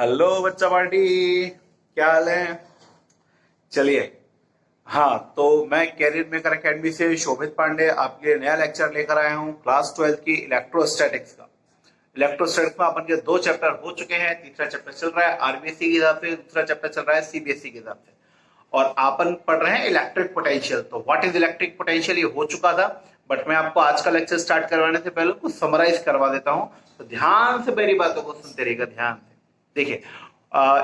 Hello बच्चा party, क्या हाल है। चलिए, हाँ तो मैं कैरियर मेकर एकेडमी से शोभित पांडे आपके लिए नया लेक्चर लेकर आया हूँ क्लास 12 की इलेक्ट्रोस्टैटिक्स का। इलेक्ट्रोस्टैटिक्स में अपन के 2 चैप्टर हो चुके हैं, तीसरा चैप्टर चल रहा है आरबीएससी के हिसाब से, दूसरा चैप्टर चल रहा है सीबीएसई के हिसाब से। और अपन पढ़ रहे हैं इलेक्ट्रिक पोटेंशियल। तो व्हाट इज इलेक्ट्रिक पोटेंशियल ये हो चुका था, बट मैं आपको आज का लेक्चर स्टार्ट करवाने से पहले कुछ समराइज करवा देता हूँ। तो ध्यान से मेरी बातों को सुनते रहिएगा, ध्यान से देखिए।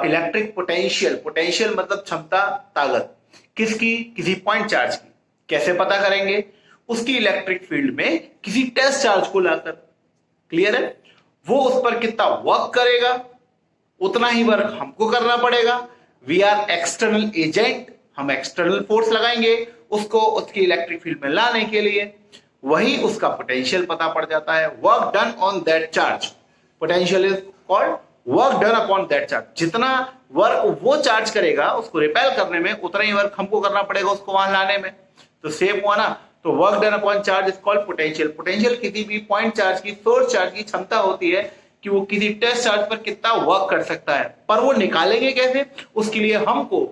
इलेक्ट्रिक पोटेंशियल, पोटेंशियल मतलब क्षमता, ताकत किसकी, किसी पॉइंट चार्ज की। कैसे पता करेंगे, उसकी इलेक्ट्रिक फील्ड में किसी टेस्ट चार्ज को लाकर। क्लियर है, वो उस पर कितना वर्क करेगा उतना ही वर्क हमको करना पड़ेगा। वी आर एक्सटर्नल एजेंट, हम एक्सटर्नल फोर्स लगाएंगे उसको उसकी इलेक्ट्रिक फील्ड में लाने के लिए, वही उसका पोटेंशियल पता पड़ जाता है। Work done on that charge, potential is called work done upon that charge. जितना वर्क वो चार्ज करेगा उसको रिपेल करने में, उतना ही वर्क हमको करना पड़ेगा उसको वहां लाने में। तो सेम हुआ ना। तो work done upon charge is called potential. Potential किसी भी पॉइंट चार्ज की, सोर्स चार्ज की क्षमता होती है कि वो किसी टेस्ट चार्ज पर कितना वर्क कर सकता है। पर वो निकालेंगे कैसे, उसके लिए हमको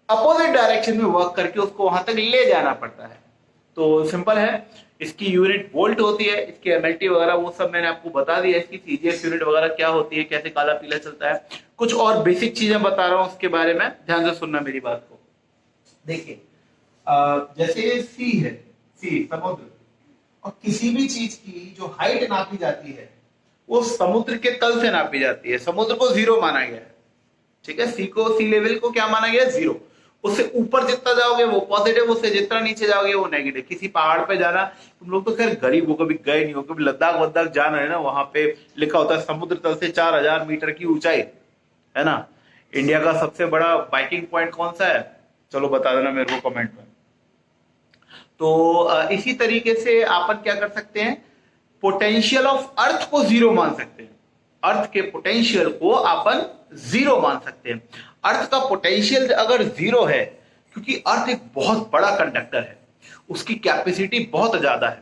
अपोजिट डायरेक्शन में वर्क करके उसको वहां तक ले जाना पड़ता है। तो सिंपल है, इसकी यूनिट वोल्ट होती है, इसकी एमएलटी वगैरह वो सब मैंने आपको बता दिया। इसकी सीजीएस यूनिट वगैरह क्या होती है, कैसे काला पीला चलता है, कुछ और बेसिक चीजें बता रहा हूं उसके बारे में, ध्यान से सुनना मेरी बात को। देखिए, जैसे सी है, सी समुद्र, और किसी भी चीज की जो हाइट नापी जाती है वो समुद्र के तल से नापी जाती है। समुद्र को 0 माना गया है, ठीक है। सी लेवल को क्या माना गया, 0। उससे ऊपर जितना जाओगे वो पॉजिटिव, उससे जितना नीचे जाओगे वो नेगेटिव। किसी पहाड़ पे जाना, तुम लोग तो खैर गरीब हो, कभी गए नहीं हो, कभी लद्दाख वद्दाख जाना है ना, वहां पे लिखा होता है समुद्र तल से 4000 मीटर की ऊंचाई, है ना। इंडिया का सबसे बड़ा बाइकिंग पॉइंट कौन सा है, चलो बता देना मेरे को कमेंट में। तो इसी तरीके से अपन क्या कर सकते हैं, पोटेंशियल ऑफ अर्थ को 0 मान सकते हैं। अर्थ के पोटेंशियल को अपन 0 मान सकते हैं। अर्थ का पोटेंशियल अगर 0 है, क्योंकि अर्थ एक बहुत बड़ा कंडक्टर है, उसकी कैपेसिटी बहुत ज्यादा है,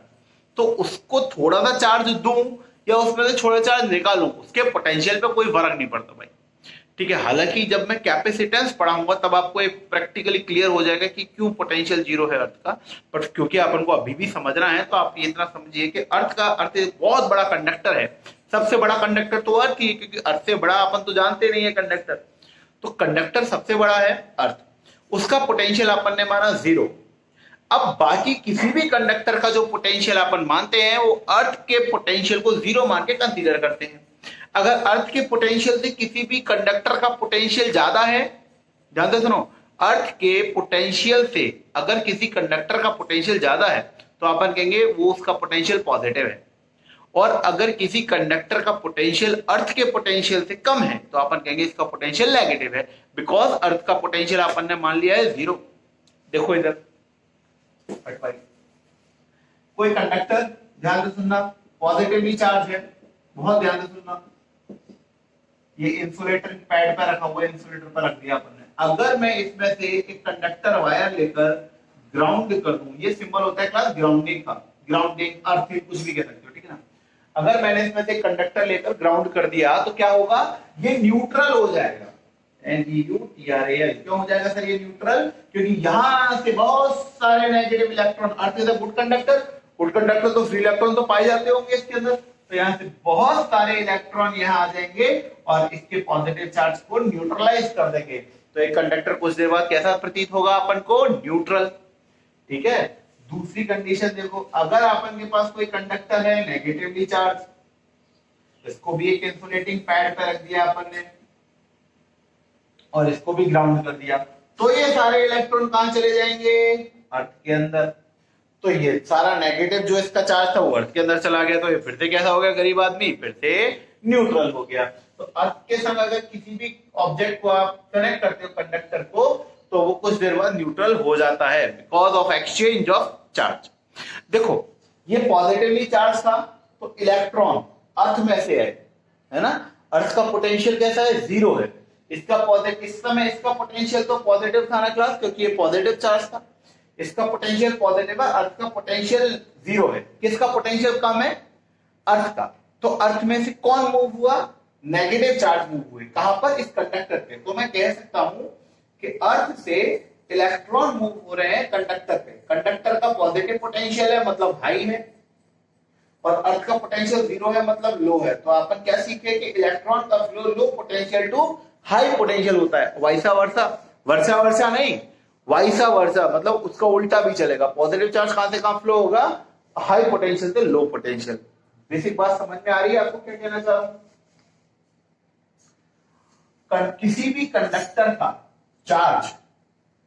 तो उसको थोड़ा सा चार्ज दूं या उसमें से थोड़ा चार्ज निकालूं, उसके पोटेंशियल पे कोई फर्क नहीं पड़ता भाई, ठीक है। हालांकि जब मैं कैपेसिटेंस पढ़ाऊंगा तब आपको एक प्रैक्टिकली क्लियर हो जाएगा कि क्यों पोटेंशियल 0 है अर्थ का। बट क्योंकि अपन को अभी भी समझना है, तो आप ये इतना समझिए कि अर्थ एक बहुत बड़ा कंडक्टर है। सबसे बड़ा कंडक्टर तो अर्थ ही, क्योंकि अर्थ से बड़ा अपन तो जानते नहीं है कंडक्टर। तो कंडक्टर सबसे बड़ा है अर्थ, उसका पोटेंशियल अपन ने माना 0। अब बाकी किसी भी कंडक्टर का जो पोटेंशियल अपन मानते हैं वो अर्थ के पोटेंशियल को 0 मान के कंसीडर करते हैं। अगर अर्थ के पोटेंशियल से किसी भी कंडक्टर का पोटेंशियल ज्यादा है, ध्यान से सुनो, अर्थ के पोटेंशियल से अगर किसी कंडक्टर का पोटेंशियल ज्यादा है तो अपन कहेंगे वो उसका पोटेंशियल पॉजिटिव है। और अगर किसी कंडक्टर का पोटेंशियल अर्थ के पोटेंशियल से कम है तो अपन कहेंगे इसका पोटेंशियल नेगेटिव है, बिकॉज अर्थ का पोटेंशियल अपन ने मान लिया है 0। देखो इधर कोई कंडक्टर, ध्यान से सुनना, पॉजिटिवली चार्ज है, बहुत ध्यान से सुनना। ये इंसुलेटर पैड पे रखा हुआ है, इंसुलेटर पर रख दिया अपन ने। अगर मैं इसमें से एक कंडक्टर वायर लेकर ग्राउंड कर दूं, ये सिंबल होता है क्लास ग्राउंडिंग का, ग्राउंडिंग अर्थ कुछ भी कह सकते हो, ठीक है ना। अगर मैंने इसमें से कंडक्टर लेकर ग्राउंड कर दिया तो क्या होगा, ये न्यूट्रल हो जाएगा। NEUTRAL क्यों हो जाएगा सर ये न्यूट्रल, क्योंकि यहां से बहुत सारे negative electron, earth is a good conductor, good conductor तो फ्री इलेक्ट्रॉन तो पाए जाते होंगे इसके अंदर, तो यहां से बहुत सारे इलेक्ट्रॉन यहां आ जाएंगे और इसके पॉजिटिव चार्ज को न्यूट्रलाइज कर देंगे। तो एक कंडक्टर कुछ देर बाद कैसा प्रतीत होगा अपन को, न्यूट्रल, ठीक है। दूसरी कंडीशन देखो, अगर अपन के पास कोई कंडक्टर है नेगेटिवली चार्ज, इसको भी एक इंसुलेटिंग पैड पे रख दिया अपन ने और इसको भी ग्राउंड कर दिया, तो ये सारे इलेक्ट्रॉन कहां चले जाएंगे, अर्थ के अंदर। तो ये सारा नेगेटिव जो इसका चार्ज था वो अर्थ के अंदर चला गया, तो ये फिर से कैसा हो गया गरीब आदमी, फिर से न्यूट्रल हो गया। तो अर्थ के संग अगर किसी भी ऑब्जेक्ट को आप कनेक्ट करते हो कंडक्टर को, तो वो कुछ देर बाद न्यूट्रल हो जाता है because of exchange of charge. देखो ये पॉजिटिवली चार्ज था तो इलेक्ट्रॉन अर्थ में से है ना, अर्थ का पोटेंशियल कैसा है, 0 है। इसका पॉजिटिव, इस समय इसका पोटेंशियल तो पॉजिटिव था ना क्लास, क्योंकि ये पॉजिटिव चार्ज था, इसका पोटेंशियल पॉजिटिव है, अर्थ का पोटेंशियल 0 है। किसका पोटेंशियल कम है, अर्थ का। तो अर्थ में से कौन मूव हुआ, नेगेटिव चार्ज मूव हुए। कहां पर? इस कंडक्टर पे। तो मैं कह सकता हूं कि अर्थ से इलेक्ट्रॉन मूव हो रहे हैं कंडक्टर पे। कंडक्टर का पॉजिटिव पोटेंशियल है मतलब हाई है, और अर्थ का पोटेंशियल जीरो है मतलब लो है। तो अपन क्या सीखे कि इलेक्ट्रॉन का flow low potential to high potential होता है, वैसा वर्षा वर्षा वर्षा नहीं, वाइसा वर्षा, मतलब उसका उल्टा भी चलेगा। पॉजिटिव चार्ज कहां से कहां फ्लो होगा? हाई पोटेंशियल से लो पोटेंशियल। बेसिक बात समझ में आ रही है आपको क्या कहना चाह रहा हूं? किसी भी कंडक्टर का चार्ज,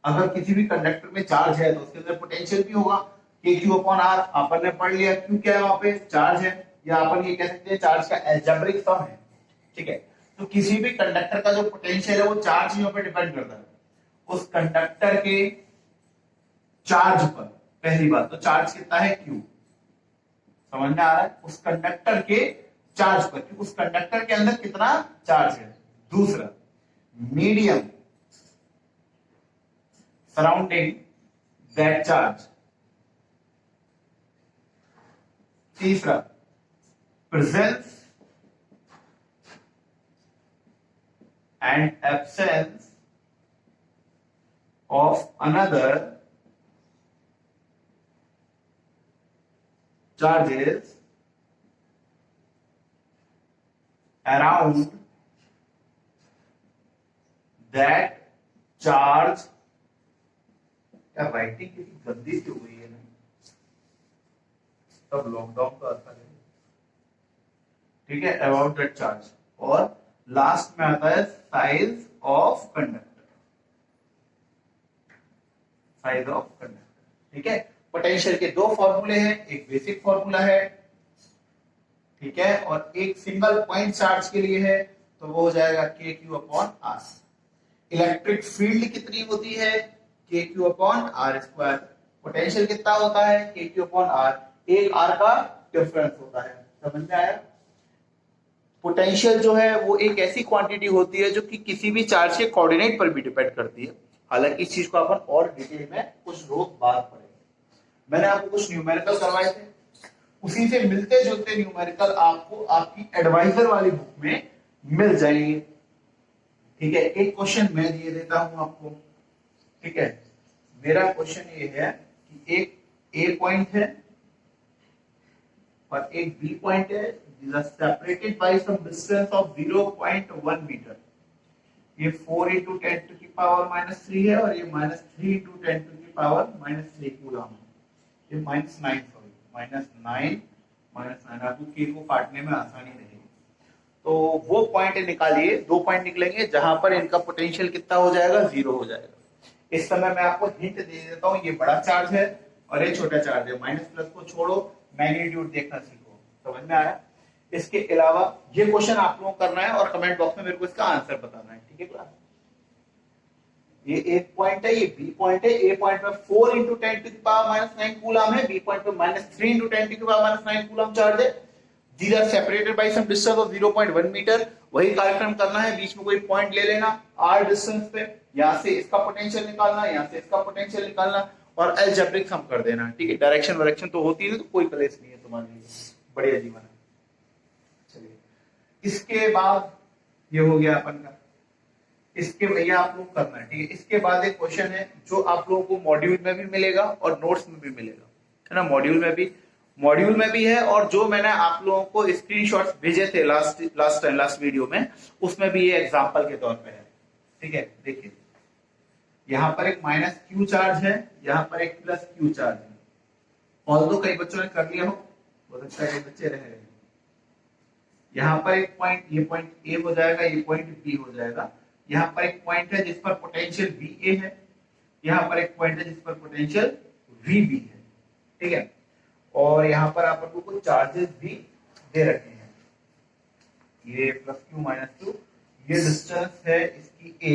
अगर किसी भी कंडक्टर में चार्ज है तो उसके अंदर पोटेंशियल भी होगा। के क्यू अपॉन आर अपन ने पढ़ लिया, क्यों क्या है वहां पे? चार्ज है, या अपन ये कह सकते हैं चार्ज का अलजेब्रिक सम है। ठीक है, तो किसी भी कंडक्टर का जो पोटेंशियल है वो चार्ज ही पे डिपेंड करता है, उस कंडक्टर के चार्ज पर। पहली बात तो चार्ज कितना है? क्यू। समझ में आ रहा है? उस कंडक्टर के चार्ज पर, कि उस कंडक्टर के अंदर कितना चार्ज है। दूसरा, मीडियम सराउंडिंग दैट चार्ज। तीसरा, presence and absence of another charges around that charge। क्या राइटिंग कितनी गंदी सी हो गई है ना, तब लॉकडाउन का असर है। ठीक है, अबाउट दैट चार्ज। और लास्ट में आता है size of conductor. Size of conductor. ठीक है, पोटेंशियल के दो फॉर्मूले हैं, एक बेसिक फॉर्मूला है, ठीक है, और एक सिंगल पॉइंट चार्ज के लिए है, तो वो हो जाएगा K Q upon r. Electric field कितनी होती है? K Q upon r square. Potential कितना होता है? K Q upon r. एक आर का डिफरेंस होता है। समझ में आया? पोटेंशियल जो है वो एक ऐसी क्वांटिटी होती है जो कि किसी भी चार्ज के कोऑर्डिनेट पर भी डिपेंड करती है। हालांकि इस चीज को अपन और डिटेल में कुछ रोज बाद पढ़ेंगे। मैंने आपको कुछ न्यूमेरिकल करवाए थे, उसी से मिलते जुलते न्यूमेरिकल आपको आपकी एडवाइजर वाली बुक में मिल जाएंगे। ठीक है, एक क्वेश्चन मैं दिए देता हूं आपको। ठीक है, मेरा क्वेश्चन ये है कि एक ए पॉइंट है और एक बी पॉइंट है, separated by some distance of 0.1 metre. ये 4 × 10⁻³ है और ये -3 × 10⁻³ कूलम है। ये -9 आपको के को काटने में आसानी रहेगी। तो वो पॉइंट निकालिए, दो पॉइंट निकलेंगे जहां पर इनका पोटेंशियल कितना हो जाएगा? 0 हो जाएगा। इस समय मैं आपको हिंट दे देता हूं, ये बड़ा चार्ज है और ये छोटा चार्ज है। माइनस प्लस को छोड़ो, मैग्नीट्यूड देखना सीखो। समझ में आया? इसके अलावा ये क्वेश्चन आप लोगों को करना है और कमेंट बॉक्स में मेरे को इसका आंसर बताना है। ठीक है क्लास? ये एक पॉइंट है, ये बी पॉइंट है। ए पॉइंट में 4 × 10⁻⁹ कूलम है, बी पॉइंट में -3 × 10⁻⁹ कूलम चार्ज है। These are separated by some distance of 0.1 metre. वही कार्यक्रम करना है, बीच में कोई पॉइंट ले लेना r डिस्टेंस पे, यहां से इसका पोटेंशियल निकालना, यहां से इसका पोटेंशियल निकालना और अलजेब्रिक सम कर देना। ठीक है, डायरेक्शन वायरेक्शन तो होती है, तो कोई कलेश नहीं है तुम्हारे लिए, बढ़िया जीवन है। चलिए, इसके बाद ये हो गया अपन का। इसके भैया आप लोग करना है। ठीक है, इसके बाद एक क्वेश्चन है जो आप लोगों को मॉड्यूल में भी मिलेगा और नोट्स में भी मिलेगा, है ना? मॉड्यूल में भी है, और जो मैंने आप लोगों को स्क्रीनशॉट्स भेजे थे लास्ट वीडियो में, उसमें भी ये एग्जांपल के तौर पे है। ठीक है, देखिए यहाँ पर एक -q चार्ज है, यहाँ पर एक +q चार्ज है। ऑल्दो कई बच्चों ने कर लिया हो सकता है कई बच्चे रह गए। यहाँ पर एक पॉइंट, ये पॉइंट ए हो जाएगा, ये पॉइंट बी हो जाएगा। यहाँ पर एक पॉइंट है जिस पर पोटेंशियल VA है, यहाँ पर एक पॉइंट है जिस पर पोटेंशियल VB है। ठीक है, और यहाँ पर आप लोगों को चार्जेस भी दे रखे हैं, ये +q -q, ये डिस्टेंस है इसकी A,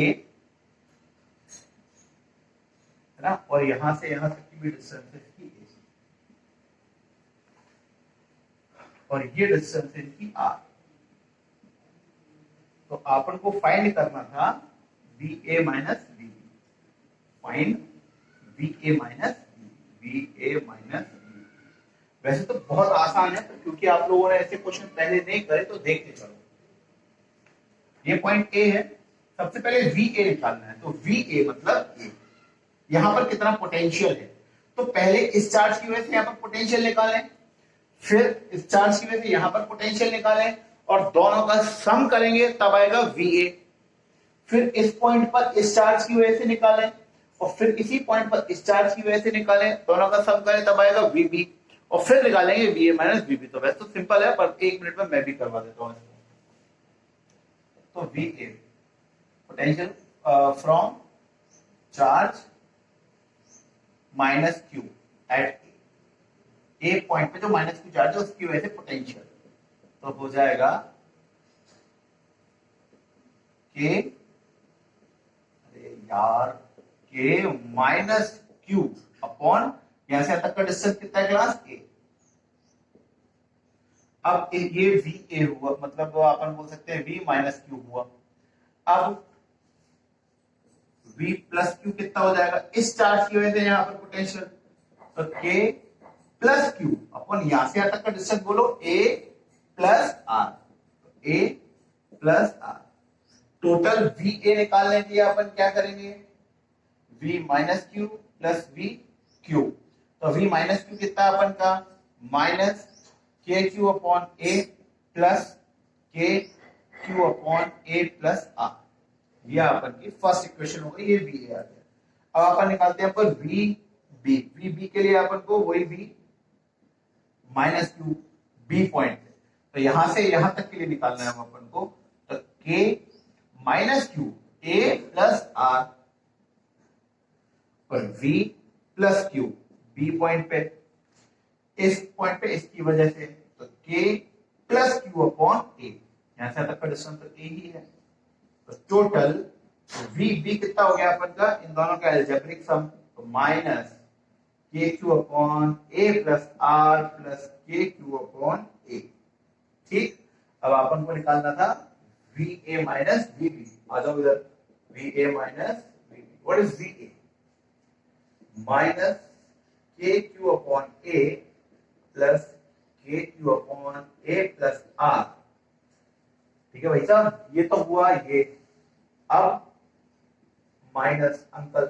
है ना, और यहाँ से यहाँ तक की भी डिस्टेंस है इसकी A, और ये डिस्टेंस है इसकी R। तो अपन को फाइंड करना था VA - VB, find VA - VB। वैसे तो बहुत आसान है, पर क्योंकि आप लोगों ने ऐसे क्वेश्चन पहले नहीं करे तो देखते चलो। ये पॉइंट ए है, सबसे पहले वी ए निकालना है। तो वी ए मतलब ए, यहां पर कितना पोटेंशियल है, तो पहले इस चार्ज की वजह से यहां पर पोटेंशियल निकालें, फिर इस चार्ज की वजह से यहां पर पोटेंशियल निकालें, और दोनों का सम करेंगे तब आएगा वी ए। फिर इस पॉइंट पर इस चार्ज की वजह से निकालें, और फिर इसी पॉइंट पर इस चार्ज की वजह से निकालें, दोनों का सम करें तब आएगा वी बी, और फिर निकालेंगे V A minus V B. तो वैसे तो सिंपल है, पर 1 मिनट में मैं भी करवा देता हूं इसको। तो V A potential from charge minus q at A point पे जो माइनस क्यू चार्ज है उसकी वजह से पोटेंशियल, तो हो जाएगा के, अरे यार, के माइनस क्यू अपॉन, यहां से तक का डिस्टेंस कितना है क्लास ए। अब ये वी ए हुआ, मतलब अपन बोल सकते हैं वी माइनस क्यू हुआ। अब v प्लस क्यू कितना हो जाएगा, इस चार्ज की वजह से यहां पर पोटेंशियल, तो k प्लस क्यू अपन यहां से यहां तक का डिस्टेंस बोलो a plus r, a plus r. Total V A निकालने के लिए अपन क्या करेंगे, v minus q plus V q. तो v माइनस क्यू कितना अपन का, minus K Q upon A plus K Q upon A plus r. ये अपन की फर्स्ट इक्वेशन हो गई, ये वी ए आ गया। अब अपन निकालते हैं पर वी बी, वी बी के लिए अपन को वही V minus q B point, तो यहां से यहां तक के लिए निकालना है अपन को। तो K minus Q A plus R पर V plus Q B point पे, इस पॉइंट पे इसकी वजह से, तो के प्लस क्यू अपॉन ए, यहां से तक का डिस्टेंस तो ए ही है। तो टोटल वी बी कितना हो गया अपन का, इन दोनों का अलजेब्रिक सम, तो minus K Q upon A plus are plus K Q upon A. ठीक, अब अपन को निकालना था V A minus V B. आ जाओ इधर, V A minus V B. What is V A, minus K Q upon A plus K Q upon A plus R. ठीक है भाई साहब, ये तो हुआ ये। अब माइनस अंकल,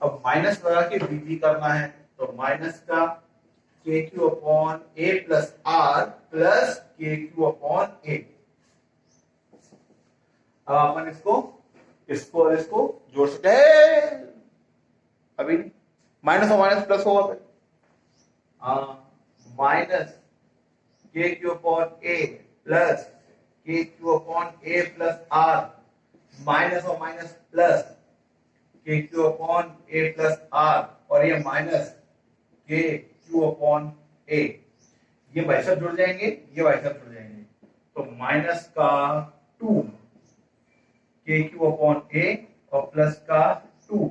अब माइनस लगा के वी करना है, तो माइनस का K Q upon A plus are plus K Q upon A. अब अपन इसको और इसको जोड़ सकते हैं, अभी नहीं, माइनस और माइनस प्लस होगा फिर, minus K Q upon A plus K Q upon A plus r, minus और minus plus K Q upon A plus r, और ये माइनस के क्यू अपॉन ए। ये भाई सब जुड़ जाएंगे, ये भाई सब जुड़ जाएंगे, तो माइनस का 2 के क्यू अपॉन ए और प्लस का 2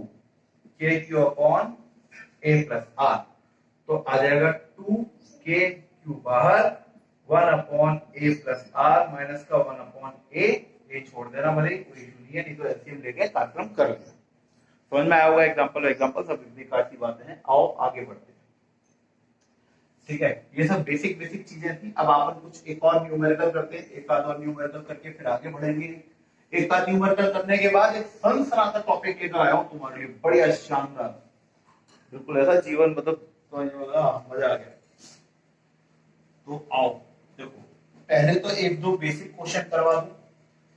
K Q upon A plus r, तो आ जाएगा 2 के क्यू बाहर, 1 upon A plus r minus का 1 अपॉन ए। ये छोड़ देना भले, कोई इशू नहीं है, नहीं तो एलसीएम लेके कार्यक्रम कर लेना। समझ में आया होगा, एग्जांपल सब बेकार की बातें हैं। आओ आगे बढ़ते हैं। ठीक है, ये सब बेसिक चीजें थी। अब अपन कुछ एक और न्यूमेरिकल करते हैं, एक आध और न्यूमेरिकल करके फिर आगे बढ़ेंगे। एक आध न्यूमेरिकल करने के बाद एक सनसनाटा टॉपिक लेकर आया हूं तुम्हारे लिए, बढ़िया शानदार, बिल्कुल ऐसा जीवन, मतलब मजा आ गया। तो आओ देखो, पहले तो एक दो बेसिक क्वेश्चन करवा दूं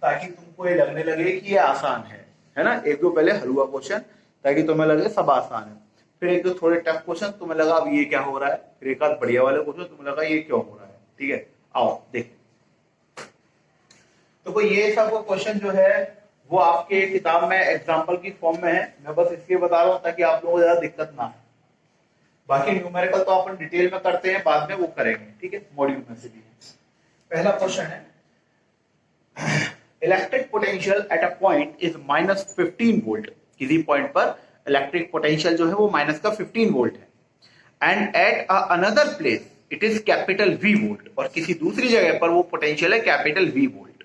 ताकि तुमको ये लगने लगे कि ये आसान है ना। एक दो पहले हलवा क्वेश्चन ताकि तुम्हें लगे सब आसान है, फिर एक दो थोड़े टफ क्वेश्चन, तुम्हें लगा अब ये क्या हो रहा है, फिर एक आध बढ़िया वाले क्वेश्चन तुम्हें लगा ये क्यों हो रहा है। ठीक है, आओ देख। तो कोई ये सब क्वेश्चन जो है वो आपके किताब में एग्जाम्पल की फॉर्म में है, मैं बस इसलिए बता रहा हूं ताकि आप लोगों को ज्यादा दिक्कत ना आए। बाकी न्यूमेरिकल तो अपन डिटेल में करते हैं, बाद में वो करेंगे, ठीक है, मॉड्यूल में से भी। पहला क्वेश्चन है, electric potential at a point is minus 15 volt. किसी पॉइंट पर इलेक्ट्रिक पोटेंशियल जो है वो माइनस का 15 वोल्ट है, and at another place it is capital V volt, और किसी दूसरी जगह पर वो पोटेंशियल है capital V volt.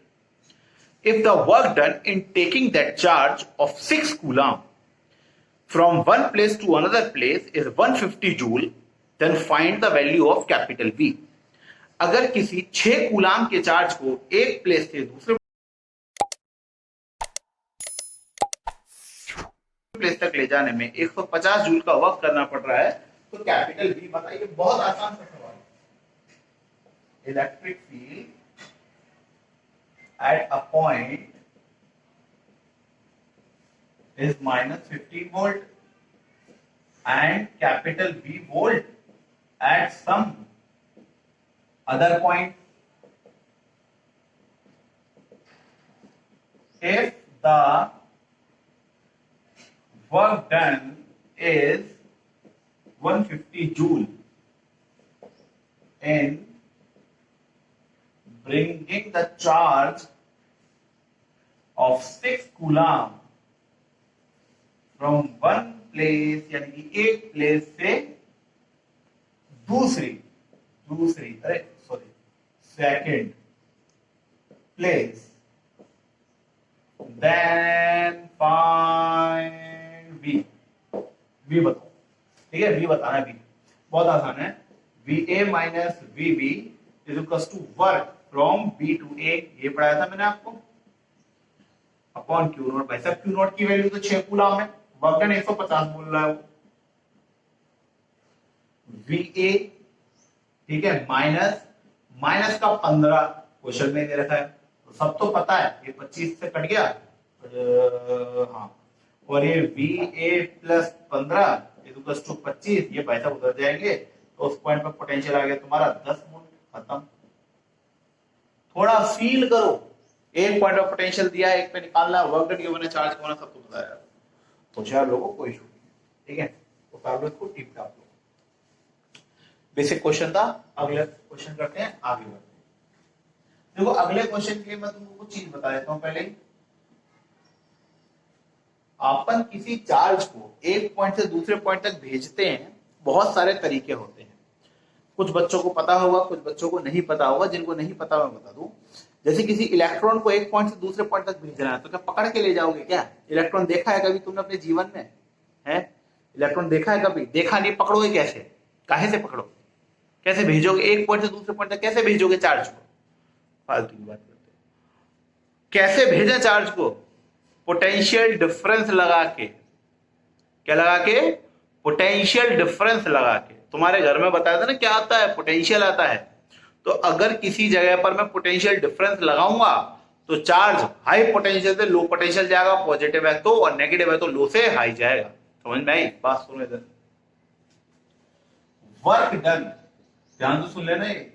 If the work done in taking that charge of 6 coulomb from one place to another place is 150 joule, then find the value of capital V। अगर किसी 6 coulomb के चार्ज को एक place से दूसरे place तक ले जाने में 150 जूल का वर्क करना पड़ रहा है, तो कैपिटल V बताइए। बहुत आसान सा सवाल। Electric field at a point is minus 15 volt and capital V volt at some other point. If the work done is 150 joule in bringing the charge of 6 coulomb from one place, यानी कि एक place से दूसरी second place, then find V बताओ। ठीक है, V बताना है। V बहुत आसान है। VA minus VB is equals to work from B to A, ये पढ़ाया था मैंने आपको, अपॉन Q नॉट। भाई साहब Q नॉट की वैल्यू तो 6 कूलम है, वर्क डन 150 बोल रहा है वो। VA ठीक है, माइनस का 15 क्वेश्चन में दे रखा है, तो सब तो पता है, ये 25 से कट गया। हाँ, और ये VA प्लस 15 इक्वल्स टू 25, ये भाई साहब उधर जाएंगे, तो उस पॉइंट पे पोटेंशियल आ गया तुम्हारा 10 वोल्ट, खत्म। थोड़ा फील करो, एक पॉइंट ऑफ पोटेंशियल दिया है, एक पे निकालना, वर्क डन गिवन है, चार्ज गिवन है, सब तो पता है। होशियार लोगों को कोई इशू नहीं, ठीक है, तो कर लो इसको टिप टाप लो। बेसिक क्वेश्चन था, अगले क्वेश्चन करते हैं, आगे बढ़ते हैं। देखो अगले क्वेश्चन के लिए मैं तुमको कुछ चीज बता देता हूं पहले ही। अपन किसी चार्ज को एक पॉइंट से दूसरे पॉइंट तक भेजते हैं, बहुत सारे तरीके होते हैं। कुछ बच्चों को पता होगा, कुछ बच्चों को नहीं पता होगा। जिनको नहीं पता मैं बता दूं, जैसे किसी इलेक्ट्रॉन को एक पॉइंट से दूसरे पॉइंट तक भेजना है, तो क्या पकड़ के ले जाओगे क्या? इलेक्ट्रॉन देखा है कभी तुमने अपने जीवन में? है इलेक्ट्रॉन देखा है कभी? देखा नहीं, पकड़ोगे कैसे? काहे से पकड़ोगे? कैसे भेजोगे? एक पॉइंट से दूसरे पॉइंट तक कैसे भेजोगे चार्ज को? फालतू की बात करते हो। कैसे भेजें चार्ज को? पोटेंशियल डिफरेंस लगा के। क्या लगा के? पोटेंशियल डिफरेंस लगा के। तुम्हारे घर में बताया था ना क्या आता है? पोटेंशियल आता है। तो अगर किसी जगह पर मैं पोटेंशियल डिफरेंस लगाऊंगा तो चार्ज हाई पोटेंशियल से लो पोटेंशियल जाएगा, पॉजिटिव है तो, और नेगेटिव है तो लो से हाई जाएगा। समझ में आई बात? सुनो इधर, वर्क डन, ध्यान से सुन लेना, ये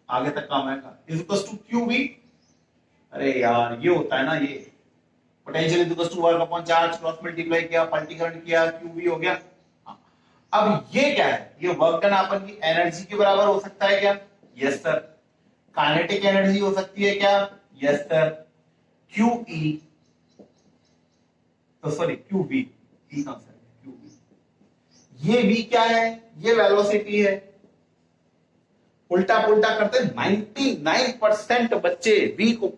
आगे तक काम आएगा। Is equal to QV। अरे यार ये होता है ना, ये potential is equal to work upon charge, cross multiply किया, पलटी करंट किया, QV हो गया। अब ये क्या है? ये वर्क डन अपन की एनर्जी के बराबर हो सकता है क्या? Yes sir. काइनेटिक एनर्जी हो सकती है क्या? Yes sir. QE तो सॉरी QV, E कौन सा है? QV। ये V क्या है? ये वेलोसिटी है। उल्टा पुल्टा करते 99% बच्चे V को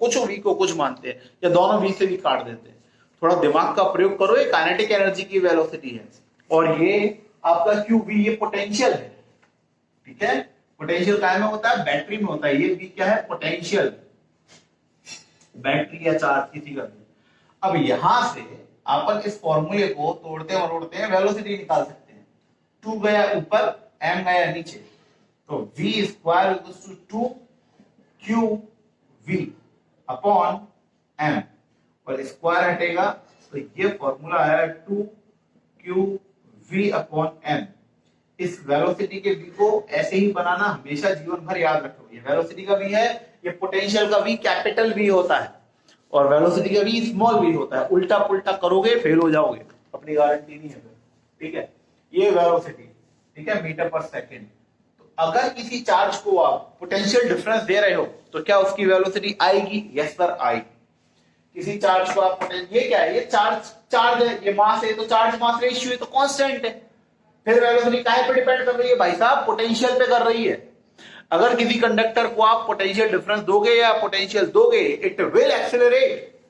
कुछ मानते हैं, या दोनों V से भी काट देते हैं। थोड़ा दिमाग का प्रयोग करो, ये काइनेटिक एनर्जी की वेलोसिटी है, और ये आपका QV ये पोटेंशियल है। ठीक है, पोटेंशियल काय में होता है? बैटरी में होता है। ये भी क्या है? पोटेंशियल, बैटरी या चार्ज किसी का भी। अब यहां से अपन इस फॉर्मूले को तोड़ते मरोड़ते हैं, वेलोसिटी निकाल सकते हैं। 2 गया ऊपर, m गया नीचे, तो v square equals to 2qv upon m, और स्क्वायर हटेगा तो ये फॉर्मूला है 2qv अपॉन m। इस वेलोसिटी के v को ऐसे ही बनाना, हमेशा जीवन भर याद रखो। ये वेलोसिटी का v है, ये पोटेंशियल का v कैपिटल V होता है, और वेलोसिटी का v स्मॉल v होता है। उल्टा पुल्टा करोगे फेल हो जाओगे, अपनी गारंटी नहीं है। ठीक है, ये वेलोसिटी, ठीक है, मीटर पर सेकेंड। तो अगर किसी चार्ज को आप पोटेंशियल डिफरेंस दे रहे हो तो क्या उसकी वेलोसिटी आएगी? यस सर आएगी। किसी चार्ज को आप ये क्या है? ये चार्ज है, ये मास है, तो चार्ज मास रेशियो है, तो कांस्टेंट है। फिर वेलोसिटी काहे पे डिपेंड कर रही है भाई साहब? पोटेंशियल पे कर रही है। अगर किसी कंडक्टर को आप पोटेंशियल डिफरेंस दोगे या पोटेंशियल दोगे, इट विल एक्सेलरेट।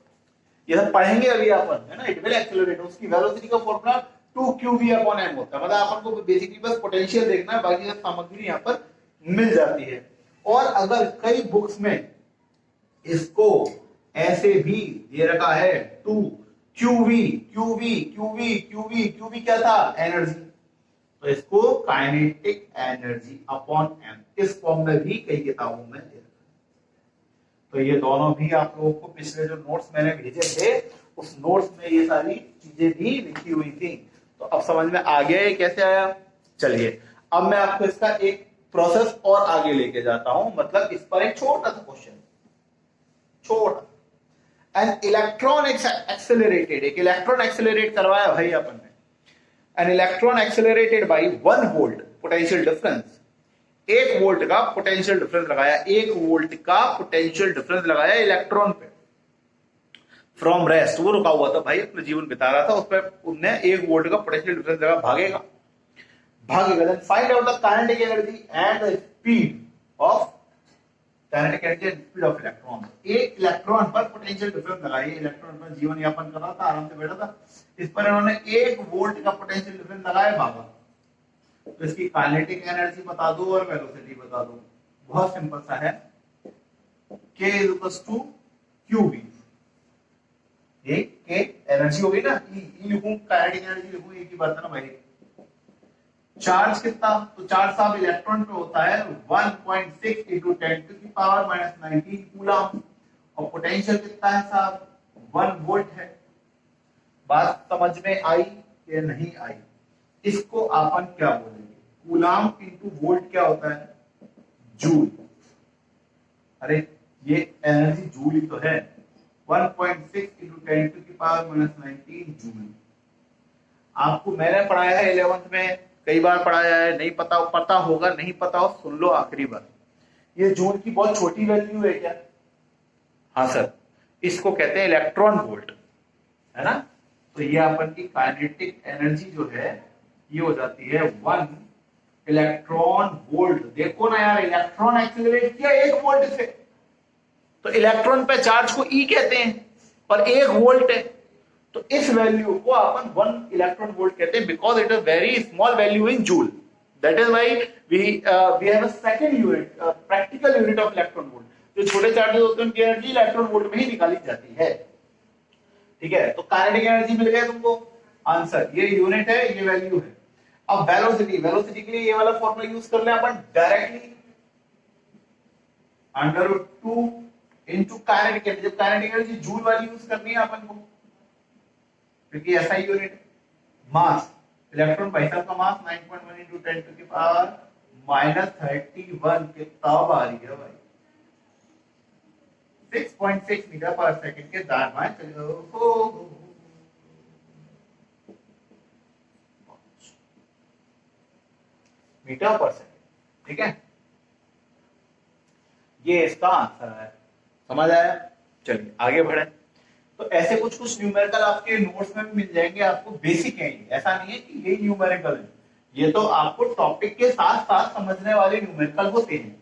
ये सब पढ़ेंगे अभी अपन, है ना। It will accelerate. उसकी वेलोसिटी का फॉर्मूला 2qv अपॉन m होता है। मतलब अपन को बेसिकली बस पोटेंशियल देखना है, बाकी सब सामग्री यहाँ पर मिल जाती है। और अगर कई बुक्स में इसको ऐसे भी दे रखा है 2 qv qv qv qv qv क्या था? एनर्जी। तो इसको काइनेटिक एनर्जी अपॉन एम इस फॉर्म में भी कई किताबों में दे। तो ये दोनों भी आप लोगों को पिछले जो नोट्स मैंने भेजे थे उस नोट्स में ये सारी चीजें भी लिखी हुई थी। तो अब समझ में आ गया ये कैसे आया। चलिए अब मैं आपको इसका एक प्रोसेस और आगे लेके जाता हूं, मतलब इस पर एक छोटा सा क्वेश्चन, छोटा। एन इलेक्ट्रॉन एक्सेलरेटेड, एक इलेक्ट्रॉन एक्सेलरेट करवाया भाई अपन ने। An electron accelerated by 1 volt potential difference, 1 volt का पोटेंशियल डिफरेंस लगाया, 1 वोल्ट का पोटेंशियल डिफरेंस लगाया इलेक्ट्रॉन पे फ्रॉम रेस्ट। वो रुका हुआ था भाई, अपना जीवन बिता रहा था, उस पर उनने 1 वोल्ट का पोटेंशियल डिफरेंस लगा, भागेगा। Then find out the kinetic energy and the speed of kinetic energy and speed of electron. एक इलेक्ट्रॉन पर पोटेंशियल डिफरेंस लगाइए, इलेक्ट्रॉन पर जीवन यापन कर रहा था, आराम से बैठा था, इस पर इन्होंने 1 वोल्ट का पोटेंशियल डिफरेंस लगाया, भागा। तो इसकी काइनेटिक एनर्जी बता दो और वेलोसिटी बता दो। बहुत सिंपल सा है, K = QV। एक के एनर्जी हो गई ना, ई लिखूं, काइनेटिक एनर्जी लिखूं, एक ही बात है ना भाई। चार्ज कितना? तो चार्ज साहब इलेक्ट्रॉन पे होता है 1.6 × 10⁻⁻19 कूलम, और पोटेंशियल कितना है साहब? 1 वोल्ट है। बात समझ में आई या नहीं आई? इसको अपन क्या बोलेंगे? कूलम इंटू वोल्ट क्या होता है? जूल। अरे ये एनर्जी जूल ही तो है, 1.6 × 10⁻⁻19 जूल। आपको मैंने पढ़ाया है 11th में, कई बार पढ़ाया है, नहीं पता होगा, नहीं पता हो सुन लो आखिरी बार। ये जूल की बहुत छोटी वैल्यू है क्या? हाँ सर, इसको कहते हैं इलेक्ट्रॉन वोल्ट, है ना। तो ये अपन की काइनेटिक एनर्जी जो है ये हो जाती है 1 इलेक्ट्रॉन वोल्ट। देखो ना यार, इलेक्ट्रॉन एक्सेलरेट किया 1 वोल्ट से, तो इलेक्ट्रॉन पे चार्ज को ई कहते हैं, पर 1 वोल्ट है, तो इस वैल्यू को अपन 1 इलेक्ट्रॉन वोल्ट कहते हैं, because it is very small value in joule. That is why we have a second unit, practical unit of electron volt. जो छोटे चार्जेस होते हैं उनकी एनर्जी इलेक्ट्रॉन वोल्ट में ही निकाली जाती है, ठीक है। तो काइनेटिक एनर्जी मिल गया तुमको आंसर, ये यूनिट है, ये वैल्यू है। अब वेलोसिटी, वेलोसिटी के लिए ये वाला फॉर्मूला यूज कर ले अपन डायरेक्टली, √2 इनटू काइनेटिक एनर्जी। जब काइनेटिक एनर्जी जूल वाली यूज करनी है अपन को, क्योंकि ऐसा ही यूनिट। मास, इलेक्ट्रॉन भाई साहब का मास 9.1 × 10⁻31 कितना भारी है भाई? 6.6 मीटर पर सेकंड के दान में चलो मीटर पर सेकंड, ठीक है। ये इसका आंसर है, समझ आया। चलिए आगे बढ़े। तो ऐसे कुछ कुछ न्यूमेरिकल आपके नोट्स में भी मिल जाएंगे, आपको बेसिक है ये, ऐसा नहीं है कि ये न्यूमेरिकल है, ये तो आपको टॉपिक के साथ साथ समझने वाले न्यूमेरिकल होते हैं।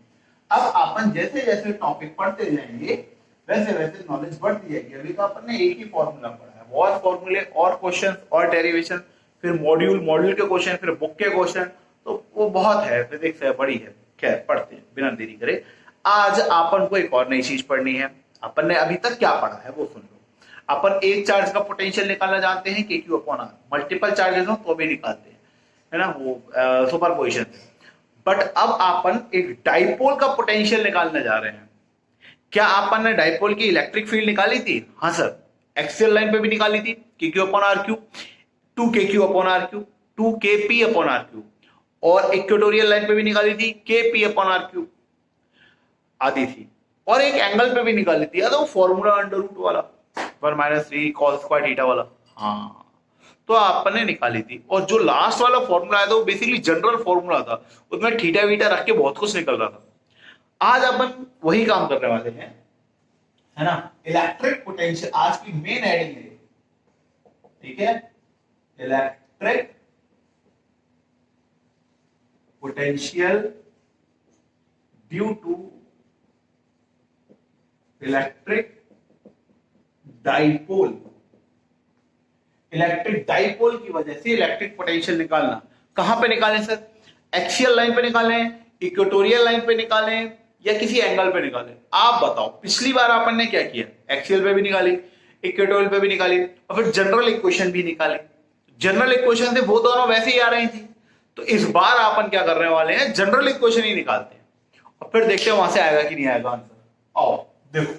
अब अपन जैसे जैसे टॉपिक पढ़ते जाएंगे वैसे वैसे नॉलेज बढ़ती जाएगी। अभी तो अपन ने एक ही फॉर्मूला पढ़ा है, और फॉर्मूले और क्वेश्चन और डेरिवेशन, फिर मॉड्यूल के क्वेश्चन, फिर बुक के क्वेश्चन, तो वो बहुत है, फिजिक्स है, बड़ी है। खैर पढ़ते हैं बिना देरी करे। आज अपन को एक और नई चीज पढ़नी है। अपन ने अभी तक क्या पढ़ा है वो सुन लो। अपन एक चार्ज का पोटेंशियल निकालना जानते हैं, KQ/R। मल्टीपल चार्जेस हो तो भी निकालते हैं, है ना, वो सुपरपोजिशन से। बट अब अपन एक डाइपोल का पोटेंशियल निकालने जा रहे हैं। क्या अपन ने डाइपोल की इलेक्ट्रिक फील्ड निकाली थी? हाँ सर, एक्सियल लाइन पे भी निकाली थी, KQ/RQ, 2KQ/RQ, 2KP/RQ, और इक्वेटोरियल लाइन पे भी निकाली थी, KP/RQ आती थी, और एक एंगल पे भी निकाली थी, याद है वो फॉर्मूला √2 वाला, 1 - 3 cos² θ वाला। हाँ, तो अपन ने निकाली थी। और जो लास्ट वाला फॉर्मूला आया था वो बेसिकली जनरल फॉर्मूला था, उसमें थीटा वीटा रख के बहुत कुछ निकल रहा था। आज अपन वही काम करने वाले हैं, है ना। इलेक्ट्रिक पोटेंशियल आज की मेन हेडिंग है, ठीक है। Electric potential due to electric dipole. Electric dipole की वजह से इलेक्ट्रिक पोटेंशियल निकालना। कहां पे निकालें सर? एक्सियल लाइन पे निकालें, इक्वेटोरियल लाइन पे निकालें, या किसी एंगल पे निकालें? आप बताओ। पिछली बार अपन ने क्या किया? एक्सियल पे भी निकाली, इक्वेटोरियल पे भी निकाली और फिर जनरल इक्वेशन भी निकाली। जनरल इक्वेशन से वो दोनों वैसे ही आ रही थी, तो इस बार अपन क्या करने वाले हैं, जनरल इक्वेशन ही निकालते हैं और फिर देखते हैं वहां से आएगा कि नहीं आएगा आंसर। आओ देखो,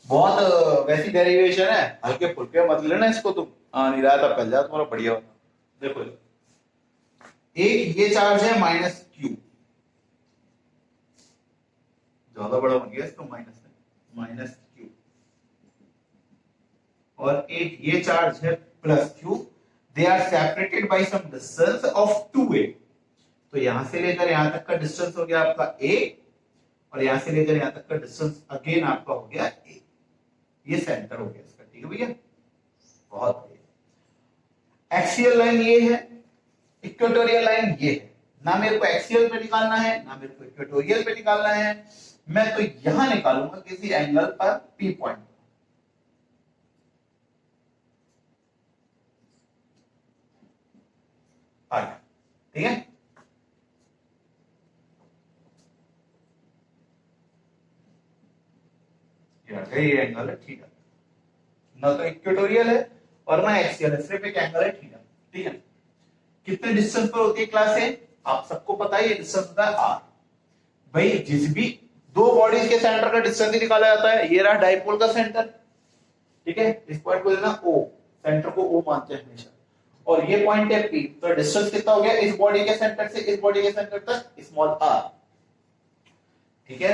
बहुत वैसी डेरिवेशन है, हल्के फुल्के मत लेना इसको तुम। नहीं रहा था पहले जा तुम्हारा बढ़िया होता। देखो एक ये चार्ज है माइनस क्यू, ज्यादा बड़ा बन गया इसको, माइनस क्यू, और एक ये चार्ज है plus q. They are separated by some distance of 2a। तो यहां से लेकर यहां तक का डिस्टेंस हो गया आपका a, और यहां से लेकर यहां तक का डिस्टेंस अगेन आपका हो गया a। ये सेंटर हो गया इसका, ठीक है भैया, बहुत बढ़िया। एक्सियल लाइन ये है, इक्वेटोरियल लाइन ये है। ना मेरे को एक्सियल पे निकालना है, ना मेरे को इक्वेटोरियल पे निकालना है, मैं तो यहां निकालूंगा किसी एंगल पर P पॉइंट। ठीक है, ये एंगल है, ठीक है, ना तो इक्वेटोरियल है और ना एक्सियल है, सिर्फ एक एंगल है, ठीक है। ठीक है, कितने डिस्टेंस पर होती है क्लास ए, आप सबको पता है, ये डिस्टेंस होता है आर। भाई जिस भी दो बॉडीज के सेंटर का डिस्टेंस ही निकाला जाता है। ये रहा डाइपोल का सेंटर, ठीक है, इस पॉइंट को लेना ओ, सेंटर को ओ मानते हैं हमेशा, और ये पॉइंट है पी। तो डिस्टेंस कितना हो गया इस बॉडी के सेंटर से इस बॉडी के सेंटर तक, स्मॉल आर, ठीक है।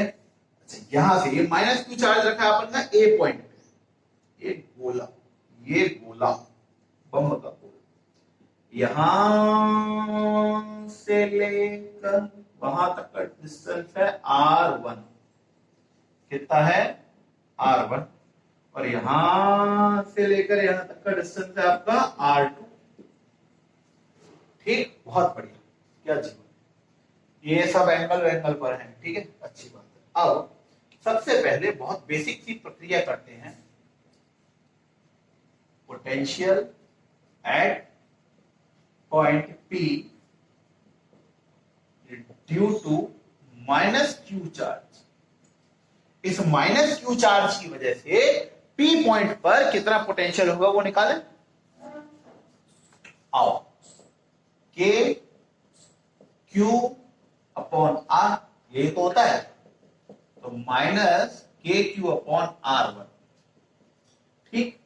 अच्छा, यहां से ये माइनस क्यू चार्ज रखा है अपन का ए पॉइंट पे, ये गोला बम का गोला, यहां से लेकर वहां तक का डिस्टेंस है R1। कितना है R1, और यहां से लेकर यहां तक का डिस्टेंस है आपका R2। ठीक, बहुत बढ़िया, क्या जीवन, ये सब एंगल पर है, ठीक है, अच्छी बात है। अब सबसे पहले बहुत बेसिक सी प्रक्रिया करते हैं, potential at point P due to minus q charge. इस माइनस क्यू चार्ज की वजह से P पॉइंट पर कितना पोटेंशियल होगा वो निकालें। आओ, K Q अपॉन R, यही तो होता है, तो minus K Q upon R1। ठीक,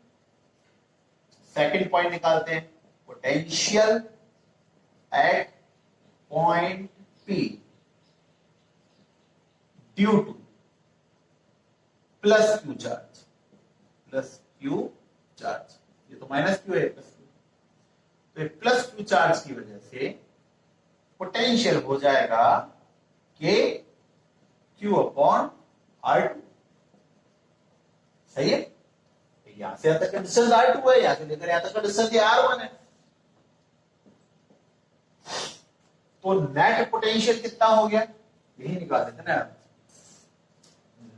सेकंड पॉइंट निकालते हैं, potential at point P due two plus Q charge, ये तो माइनस क्यू है, प्लस क्यू, तो प्लस क्यू चार्ज की वजह से पोटेंशियल हो जाएगा के क्यू अपॉन R2। सही है, यहां से यहां तक का डिस्टेंस R2 है, यहां से लेकर यहां तक का डिस्टेंस R1 है। तो नेट पोटेंशियल कितना हो गया, यही निकाल देते ना,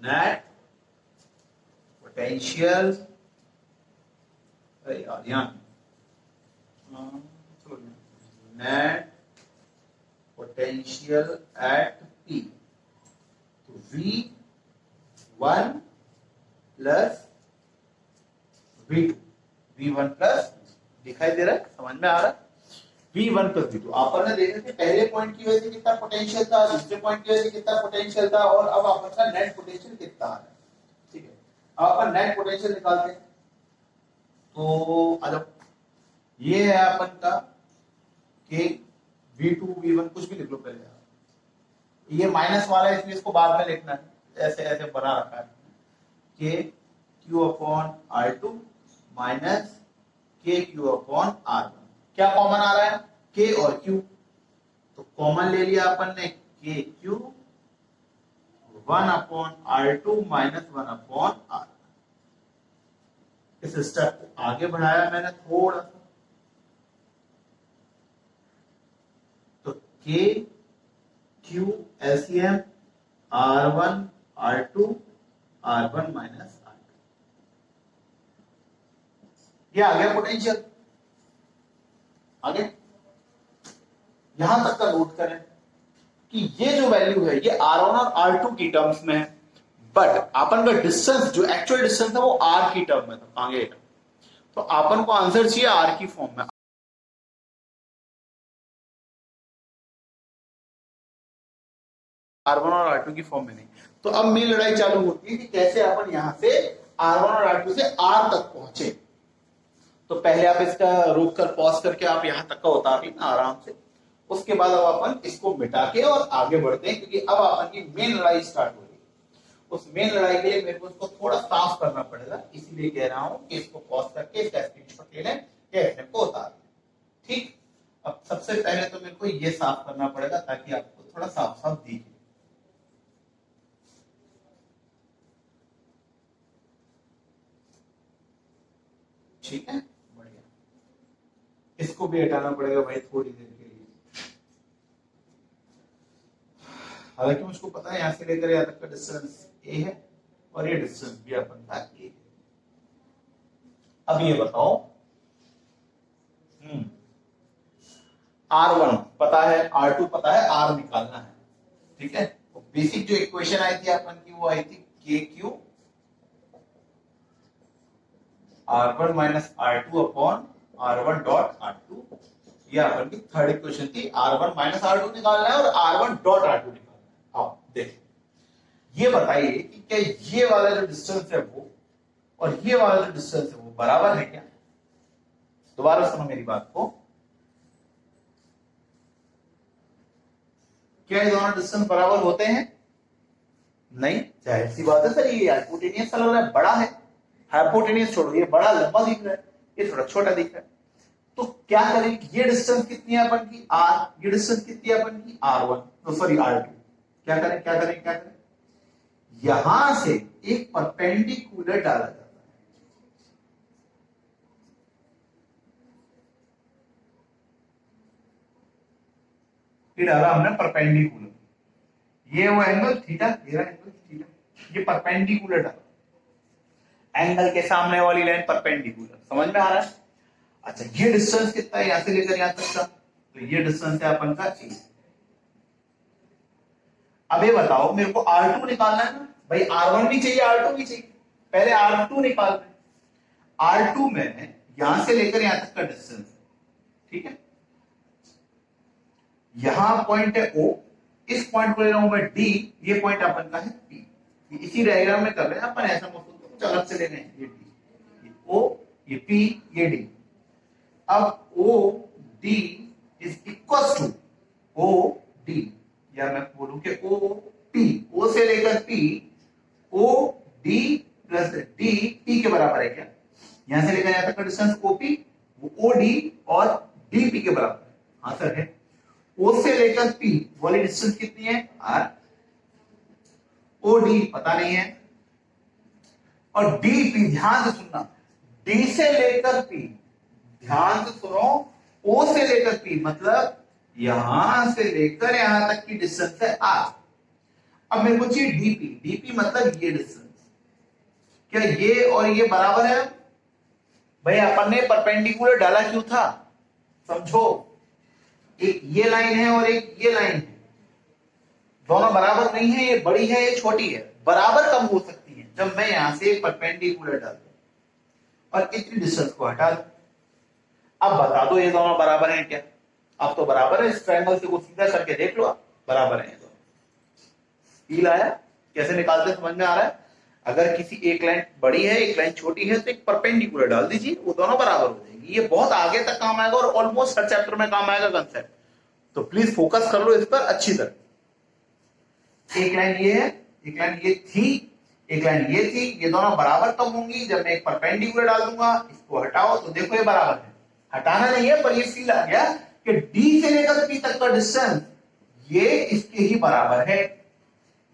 net potential, net potential at P, तो V1 plus V2, V1 plus, दिखाई दे रहा है, समझ में आ रहा है, V1 प्लस V2। आपने देखा कि पहले पॉइंट की वजह से कितना पोटेंशियल था, दूसरे पॉइंट की वजह से कितना पोटेंशियल था, और अब अपन का नेट पोटेंशियल कितना आ रहा है। ठीक है, अब अपन नेट पोटेंशियल निकालते हैं, तो अगर ये है अपन का के V2 V1 कुछ भी लिख लो पहले, ये माइनस वाला है इसलिए इसको बाद में लिखना है, ऐसे ऐसे बना रखा है, K Q upon R2 minus K Q upon R1। क्या कॉमन आ रहा है, के और क्यू, तो कॉमन ले लिया अपन ने, के Q 1 upon R2 minus 1 upon R। इस स्टेप को आगे बढ़ाया मैंने थोड़ा सा, तो के Q LCM R1 R2 R1 minus R2, ये आ गया पोटेंशियल। आगे यहां तक का नोट करें कि ये जो वैल्यू है ये R1 और R2 की टर्म्स में है, बट अपन का डिस्टेंस जो एक्चुअल डिस्टेंस है वो आर की टर्म में था आगे का, तो अपन को आंसर चाहिए आर की फॉर्म में, R1 और R2 की फॉर्म में नहीं। तो अब मेन लड़ाई चालू होती है कि कैसे अपन यहां से R1 और R2 से R तक पहुंचे। तो पहले आप इसका रोक कर पॉज करके आप यहां तक का उतार लेना आराम से, उसके बाद अब अपन इसको मिटा के और आगे बढ़ते हैं, क्योंकि अब अपन की मेन लड़ाई स्टार्ट हो रही है। उस मेन लड़ाई के लिए मेरे को इसको थोड़ा साफ करना पड़ेगा, इसीलिए कह रहा हूं कि इसको पॉज करके इसका स्क्रीनशॉट ले लें या इसने को उतार लें। ठीक, अब सबसे पहले तो मेरे को ये साफ करना पड़ेगा ताकि आपको थोड़ा साफ साफ दिखे। ठीक है, बढ़िया, इसको भी हटाना पड़ेगा भाई थोड़ी देर के लिए। हालांकि मुझको पता है यहां से लेकर यहां तक का डिस्टेंस ए है और ये डिस्टेंस भी अपन का ए है। अब ये बताओ, R1 पता है, R2 पता है, R निकालना है। ठीक है, तो बेसिक जो इक्वेशन आई थी अपन की वो आई थी के Q R1 minus R2 upon R1 dot R2। ये अपन की थर्ड इक्वेशन थी, R1 माइनस R2 निकालना है और R1 डॉट R2 निकालना है। आओ देख, ये बताइए कि क्या ये वाला जो डिस्टेंस है वो और ये वाला जो डिस्टेंस है वो बराबर है क्या? दोबारा सुनो मेरी बात को, क्या ये दोनों डिस्टेंस बराबर होते हैं? नहीं, जाहिर सी बात है सर, ये हाइपोटेनियस सा लग रहा है, बड़ा है। हाइपोटेनियस छोड़ो, ये बड़ा लंबा दिख रहा है, ये थोड़ा छोटा दिख रहा है। तो क्या करें, ये डिस्टेंस कितनी है अपन की R, ये डिस्टेंस कितनी है अपन की R1, तो सॉरी R2। क्या करें क्या करें क्या करें, यहां से एक परपेंडिकुलर डाला जाता है। ये डाला हमने परपेंडिकुलर, ये वो एंगल थीटा, ये रहा एंगल थीटा, ये परपेंडिकुलर डाला, एंगल के सामने वाली लाइन परपेंडिकुलर, समझ में आ रहा है? अच्छा, ये डिस्टेंस कितना है यहां से लेकर यहां तक का, तो ये डिस्टेंस है अपन का ए। अब ये बताओ, मेरे को R2 निकालना है ना भाई, R1 भी चाहिए R2 भी चाहिए, पहले R2 निकाल रहे हैं। R2 में यहां से लेकर यहां तक का डिस्टेंस, ठीक है, यहां पॉइंट है O, इस पॉइंट को ले रहा हूं मैं D, ये पॉइंट अपन का है P। इसी डायग्राम में कर रहे हैं अपन, ऐसा मत सोचो कुछ अलग से ले रहे हैं। ये D, ये O, ये P, ये D। अब O D is equal to O D, या मैं बोलूं कि O P, O से लेकर P, O D plus D P के बराबर है क्या? यहां से लेकर यहां तक का डिस्टेंस OP, वो OD और DP के बराबर है। हाँ सर है। O से लेकर P वाली डिस्टेंस कितनी है R, OD पता नहीं है, और DP ध्यान से सुनना, D से लेकर P, ध्यान से सुनो, O से लेकर P मतलब यहां से लेकर यहां तक की डिस्टेंस है R। अब मेरे को चाहिए DP, DP मतलब ये डिस्टेंस, क्या ये और ये बराबर है? भाई अपन ने परपेंडिकुलर डाला क्यों था, समझो, एक ये लाइन है और एक ये लाइन है, दोनों बराबर नहीं है, ये बड़ी है ये छोटी है, बराबर कब हो सकती है? जब मैं यहां से परपेंडिकुलर डाल दूं और इतनी डिस्टेंस को हटा दूं। अब बता दो ये दोनों बराबर हैं क्या? अब तो बराबर है, इस ट्रायंगल से को सीधा करके देख लो, बराबर है दोनों। फील आया कैसे निकालते, समझ में आ रहा है? अगर किसी एक लाइन बड़ी है एक लाइन छोटी है तो एक परपेंडिकुलर डाल दीजिए, वो दोनों बराबर हो जाएगी। ये बहुत आगे तक काम आएगा और ऑलमोस्ट हर चैप्टर में काम आएगा कंसेप्ट, तो प्लीज फोकस कर लो इस पर अच्छी तरह। एक लाइन ये है, एक लाइन ये थी, एक लाइन ये थी, ये दोनों बराबर कब होंगी? जब मैं एक परपेंडिकुलर डाल दूंगा, इसको हटाओ तो देखो ये बराबर है, हटाना नहीं है पर ये फील आ गया कि डी से लेकर पी तक का डिस्टेंस ये इसके ही बराबर है,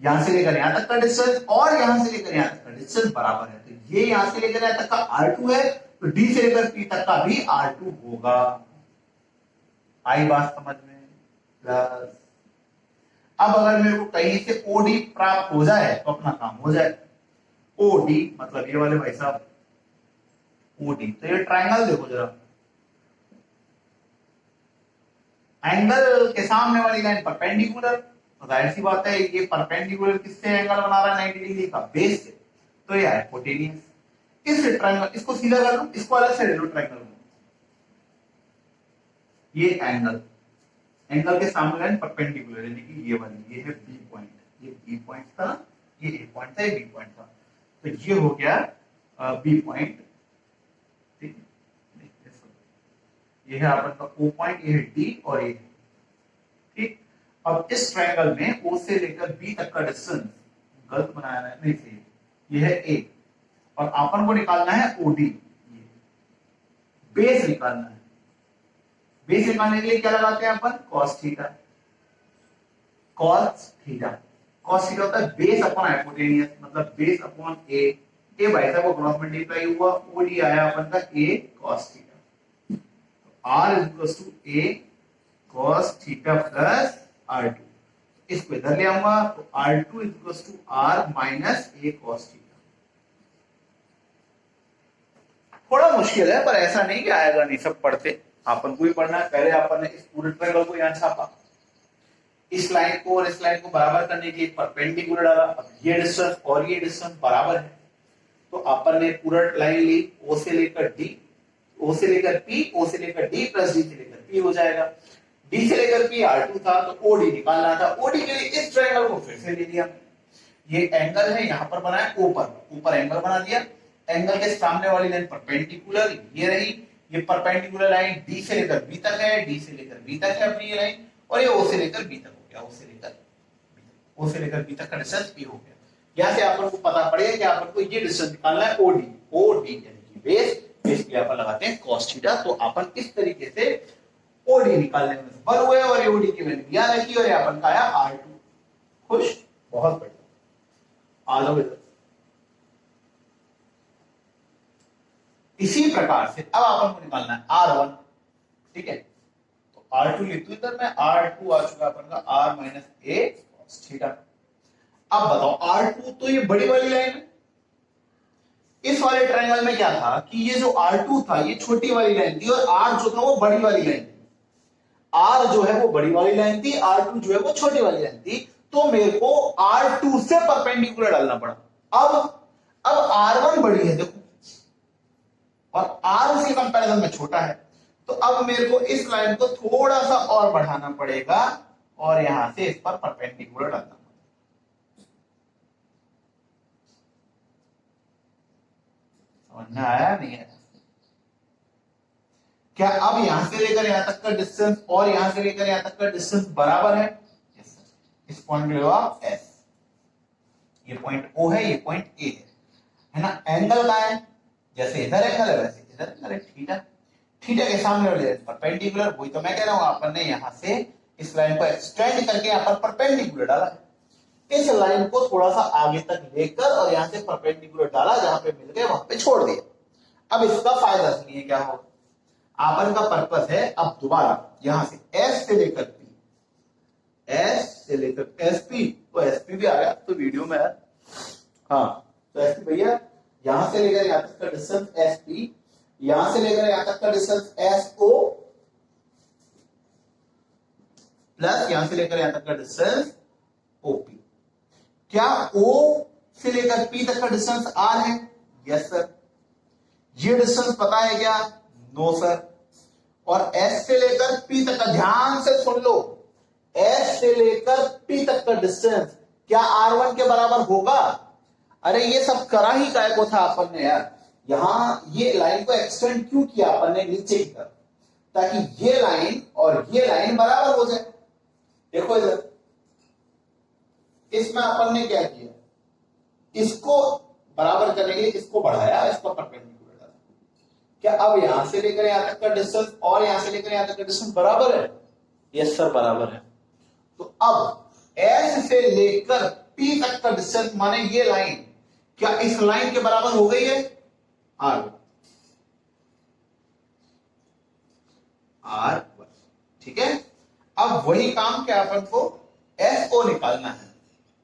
यहां से लेकर यहां तक का डिस्टेंस और यहां से लेकर यहां तक का डिस्टेंस बराबर है, तो ये यहां से लेकर यहां तक का R2 है, तो डी से लेकर पी तक का भी R2 होगा। आई बात समझ में? प्लस अब अगर मेरे को कहीं से OD प्राप्त हो जाए तो अपना काम हो जाए। OD मतलब ये वाले भाई साहब OD, तो ये ट्रायंगल देखो जरा, एंगल के सामने वाली लाइन परपेंडिकुलर, जाहिर सी बात है ये परपेंडिकुलर किससे एंगल बना रहा है 90 डिग्री का, बेस से, तो ये हाइपोटेनियस। इस ट्रायंगल इसको सीधा कर लो, इसको अलग से ले लो ट्रायंगल में, ये एंगल के सामने लाइन परपेंडिकुलर यानी कि ये वाली, ये है बी पॉइंट, ये बी पॉइंट था, ये ए पॉइंट था, ये बी पॉइंट था, तो ये हो गया बी पॉइंट, ठीक है, ये है अपन का ओ पॉइंट, ये है डी और ये, ठीक। अब इस ट्रायंगल में ओ से लेकर बी तक का डिस्टेंस, गलत बनाया है, नहीं सही, ये है ए, और अपन को निकालना है ओडी, बेस निकालना है। बेस निकालने के लिए क्या लगाते हैं अपन, cos theta, cos theta, cos theta होता है बेस अपॉन हाइपोटेनियस, मतलब बेस अपॉन ए भाई साहब को क्रॉस मल्टीप्लाई हुआ, ओडी आया अपन का a cos थीटा, तो r equals to a cos theta plus r2, इसको इधर ले आऊंगा तो r2 equals to r minus a cos theta. थोड़ा मुश्किल है पर ऐसा नहीं कि आएगा नहीं, सब पढ़ते, अपन को भी पढ़ना है। पहले अपन ने इस पूरे ट्रायंगल को यहां छापा, इस लाइन को और इस लाइन को बराबर करने के लिए परपेंडिकुलर डाला, अब ये डिस्टेंस और ये डिस्टेंस बराबर है, तो अपन ने पूरा लाइन ली, ओ से लेकर डी, ओ से लेकर पी, ओ से लेकर डी प्लस डी से लेकर पी हो जाएगा, डी से लेकर पी r2 था तो ओडी निकालना था, ओडी के लिए इस ट्रायंगल को फिर से ले लिया, ये एंगल है यहां पर बना है ऊपर एंगल बना दिया, एंगल के सामने वाली लाइन परपेंडिकुलर ये रही, ये परपेंडिकुलर लाइन डी से लेकर बी तक है, डी से लेकर बी तक है अपनी ये लाइन, और ये ओ से लेकर बी तक हो गया, ओ से लेकर बी तक का डिस्टेंस पी हो गया। यहां से अपन को पता पड़ेगा कि अपन को ये डिस्टेंस निकालना है ओडी यानी कि बेस के अपन लगाते हैं cos थीटा, तो अपन इस तरीके से ओडी निकालने में सफल हुए और ये ओडी की वैल्यू याद रखी और ये अपन का आया r2। खुश, बहुत बढ़िया, आ जाओ। इसी प्रकार से अब अपन को निकालना है r1, ठीक है, तो r2 लिख दू इधर मैं, r2 आ चुका अपन का r minus a cos theta. अब बताओ r2 तो ये बड़ी वाली लाइन है, इस वाले ट्रायंगल में क्या था कि ये जो r2 था ये छोटी वाली लाइन थी और r जो था वो बड़ी वाली लाइन थी, r जो है वो बड़ी वाली लाइन थी, r2 जो है वो छोटी वाली लाइन थी, तो मेरे को r2 से परपेंडिकुलर डालना पड़ा। अब r1 बड़ी है देखो और r उसके कंपैरिजन में छोटा है, तो अब मेरे को इस लाइन को थोड़ा सा और बढ़ाना पड़ेगा और यहां से इस पर परपेंडिकुलर डालना पड़ेगा। समझ में आया नहीं आया? क्या अब यहां से लेकर यहां तक का डिस्टेंस और यहां से लेकर यहां तक का डिस्टेंस बराबर है? Yes sir. इस पॉइंट लो आप एस, ये पॉइंट ओ है, ये पॉइंट ए है ना। एंगल का है, जैसे इधर एंगल है वैसे इधर एंगल है, थीटा, थीटा के सामने वाले परपेंडिकुलर, वही तो मैं कह रहा हूं, अपन ने यहां से इस लाइन को एक्सटेंड करके यहां पर परपेंडिकुलर डाला है, इस लाइन को थोड़ा सा आगे तक लेकर और यहां से परपेंडिकुलर डाला, जहां पे मिल गए वहां पे छोड़ दिया। अब इसका फायदा सुनिए क्या होगा, आपन का पर्पस है अब दोबारा यहां से एस से लेकर पी, एस से लेकर एसपी, तो एसपी भी आ गया तो वीडियो में है, हाँ तो एसपी भैया यहां से लेकर यहां तक का डिस्टेंस एसपी, यहां से लेकर यहां तक का डिस्टेंस एसओ, प्लस यहां से लेकर यहां तक का डिस्टेंस ओपी। क्या ओ से लेकर पी तक का डिस्टेंस आर है? Yes sir. ये डिस्टेंस पता है क्या? No sir. और एस से लेकर पी तक का, ध्यान से सुन लो, एस से लेकर पी तक का डिस्टेंस क्या R1 के बराबर होगा? अरे ये सब करा ही काय को था अपन ने यार, यहां ये लाइन को एक्सटेंड क्यों किया अपन ने नीचे की तरफ, ताकि ये लाइन और ये लाइन बराबर हो जाए। देखो इधर, इसमें अपन ने क्या किया, इसको बराबर करने के लिए इसको बढ़ाया, इसको परपेंडिकुलर डाला। क्या अब यहां से लेकर यहां तक का डिस्टेंस और यहां से लेकर यहां तक का डिस्टेंस बराबर है? यस सर बराबर है। तो अब एस से लेकर पी तक का डिस्टेंस माने ये लाइन क्या इस लाइन के बराबर हो गई है? आर, आर, ठीक है। अब वही काम क्या अपन को एस ओ निकालना है,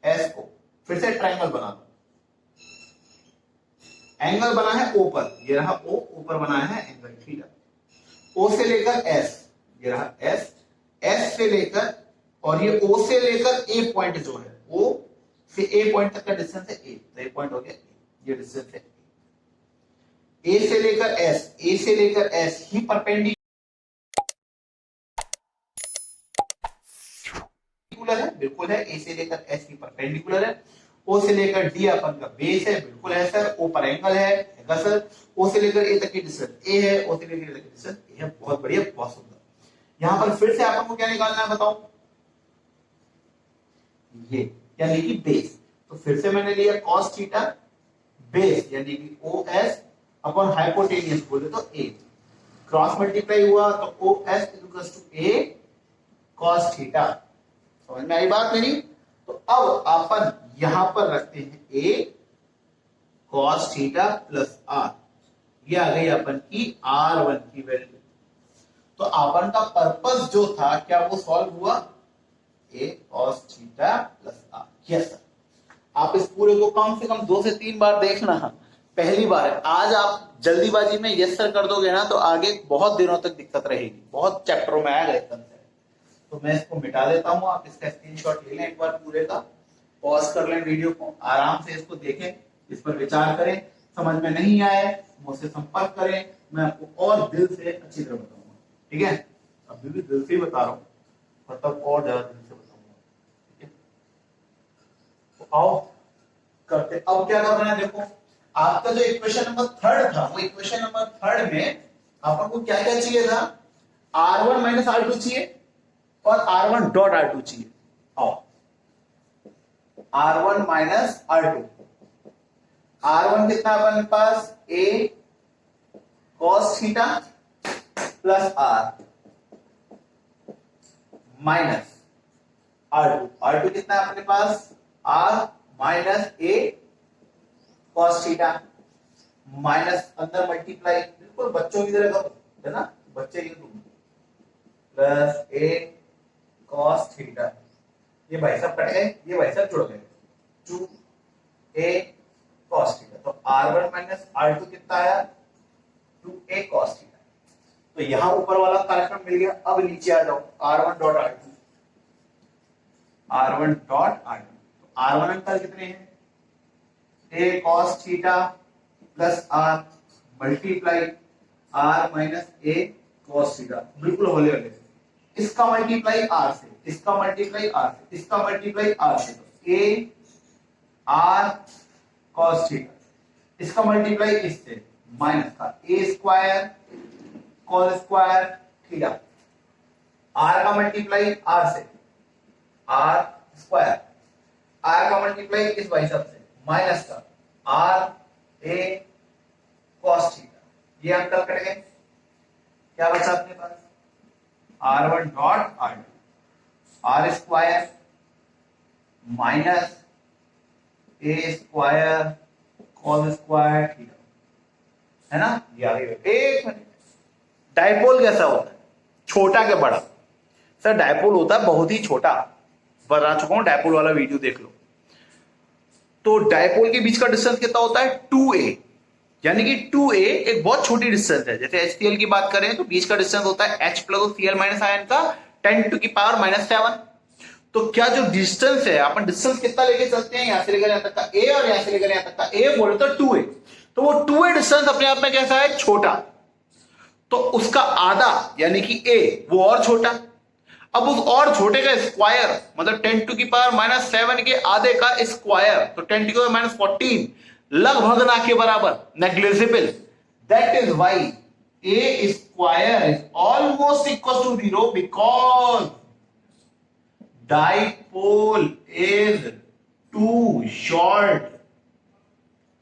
एस ओ, फिर से ट्रायंगल बना दो, एंगल बना है ओ पर, ये रहा ओ, ऊपर बनाया है एंगल थीटा, ओ से लेकर एस, ये रहा एस, एस से लेकर और ये O से लेकर A पॉइंट जो है, O से A पॉइंट तक का डिस्टेंस है A, तो A पॉइंट हो गया, ये डिस्टेंस है A से लेकर S, A से लेकर S ही परपेंडिकुलर है, बिल्कुल है, A से लेकर S ही परपेंडिकुलर है। O से लेकर D अपन का बेस है, बिल्कुल है सर, O पर एंगल है सर। O से लेकर A तक की डिस्टेंस A है, O से लेकर A तक की डिस्टेंस A है, बहुत बढ़िया, बहुत सुंदर। यहां पर फिर से अपन को क्या निकालना है बताओ, ये यानी कि बेस, तो फिर से मैंने लिया cos थीटा बेस यानी कि OS अपॉन हाइपोटेनियस बोले तो A, क्रॉस मल्टीप्लाई हुआ तो OS equals to A cos theta. समझ में आई बात मेरी? तो अब अपन यहां पर रखते हैं A cos theta plus R, ये आ गई अपन की R1 की वैल्यू। तो अपन का पर्पस जो था क्या वो सॉल्व हुआ, A cos theta plus R। Yes sir, आप इस पूरे को कम से कम 2 से 3 बार देखना, पहली बार है। आज आप जल्दीबाजी में यस सर कर दोगे ना तो आगे बहुत दिनों तक दिक्कत रहेगी, बहुत चैप्टरों में आएगा एकदम से। तो मैं इसको मिटा देता हूं, आप इसका स्क्रीनशॉट ले लें एक बार पूरे का, पॉज कर लें वीडियो को, आराम से इसको देखें, इस पर विचार करें, समझ में नहीं आए मुझसे संपर्क करें, मैं आपको और दिल से अच्छी तरह बताऊंगा, ठीक है? अभी भी दिल से ही बता रहा हूँ, मतलब और ज्यादा दिल से बताऊंगा, ठीक है? तो आओ करते। अब क्या करना है, देखो आपका जो इक्वेशन नंबर 3 था, वो इक्वेशन नंबर 3 में आपको क्या क्या चाहिए था, R1 माइनस R2 चाहिए और R1 डॉट R2 चाहिए। आओ R1 माइनस R2, R1 कितना अपन के पास, A cos theta plus R minus R2, R2 कितना है अपने पास, R minus A cos theta minus अंदर मल्टीप्लाई, बिल्कुल बच्चों की तरह करो, है ना, बच्चे ये प्लस A cos थीटा, ये भाई साहब कट गए, ये भाई साहब जुड़ गए, 2A cos थीटा। तो R1 माइनस R2 कितना आया, 2A cos थीटा। तो यहां ऊपर वाला कार्यक्रम मिल गया। अब नीचे आ जाओ, R1 dot R2, R1 dot R2, तो R1 अंतर कितने हैं, A cos theta plus R multiply R minus A cos theta, बिल्कुल होले होले, इसका मल्टीप्लाई R से, इसका मल्टीप्लाई R से, इसका मल्टीप्लाई R से, तो A R cos थीटा, इसका मल्टीप्लाई इससे माइनस का A square cos square theta, R का मल्टीप्लाई R से R स्क्वायर, R का मल्टीप्लाई इस भाई साहब से माइनस का R A cos थीटा, ये अंतर कट गए, क्या बचा अपने पास, R1 dot R2, R square minus A square cos square theta, है ना, ये आ गई। एक मिनट, डायपोल कैसा होता है, छोटा के बड़ा? सर डायपोल होता है बहुत ही छोटा, बता चुका हूं, डायपोल वाला वीडियो देख लो। तो डायपोल के बीच का डिस्टेंस कितना होता है, 2a, यानी कि 2a एक बहुत छोटी डिस्टेंस है। जैसे HCl की बात करें तो बीच का डिस्टेंस होता है H plus Cl minus ion का 10 टू की पावर -7। तो क्या जो डिस्टेंस है, अपन डिस्टेंस कितना लेके चलते हैं, यहां से लेकर यहां तक का a और यहां से लेकर यहां तक का a बोले तो 2a, तो वो 2a डिस्टेंस अपने आप में कैसा है, छोटा। तो उसका आधा यानी कि a वो और छोटा, अब उस और छोटे का स्क्वायर मतलब 10 टू की पावर -7 के आधे का स्क्वायर, तो 10 टू की पावर -14, लगभग ना के बराबर, negligible. That is why a square is almost equal to 0 because dipole is too short.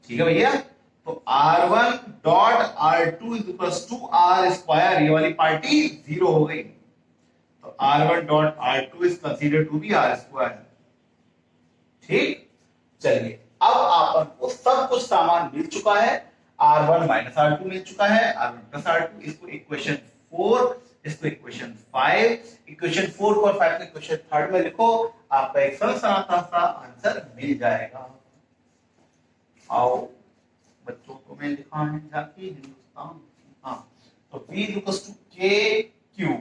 ठीक है भैया, तो R1 dot R2 is equal to R square, ये वाली पार्टी 0 हो गई, तो R1 dot R2 is considered to be R square. ठीक, चलिए अब आपन को सब कुछ सामान मिल चुका है, R1 माइनस R2 मिल चुका है, R1 प्लस R2, इसको इक्वेशन 4, इसको इक्वेशन 5, इक्वेशन 4 को 5 को इक्वेशन 3 में लिखो, आपका एक सरल सनातन सा आंसर मिल जाएगा। आओ बच्चों को मैं लिखा है झांकी हिंदुस्तान, हाँ, तो V equals to KQ।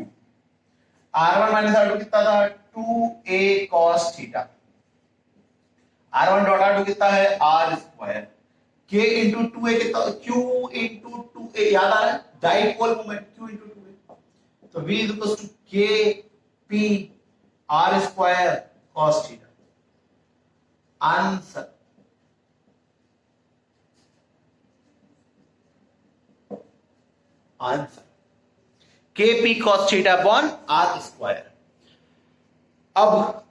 R1 minus R2 कितना था 2a cos theta, R1 dot R2 कितना है R square, K into 2a कितना Q इंटू 2a, याद आ रहा है dipole moment Q into 2a, तो V is equal to K P R square cos theta. Answer answer KP cos theta upon R square. अब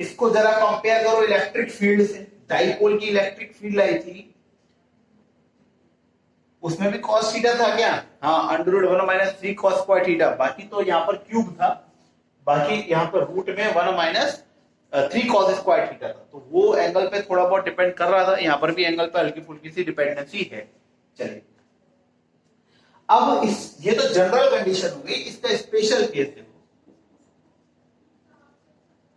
इसको जरा compare करो electric field से, डाइपोल की इलेक्ट्रिक फील्ड आई थी, उसमें भी cos थीटा था क्या? हाँ, √1 माइनस 3 cos स्क्वायर थीटा, बाकी तो यहाँ पर क्यूब था, बाकी यहाँ पर रूट में 1 माइनस 3 cos स्क्वायर थीटा था, तो वो एंगल पे थोड़ा बहुत डिपेंड कर रहा था, यहाँ पर भी एंगल पे हल्की फुल्की सी डिपेंडेंसी है। चलिए अब ये तो जनरल कंडीशन हो गई, इसका स्पेशल केस देखो,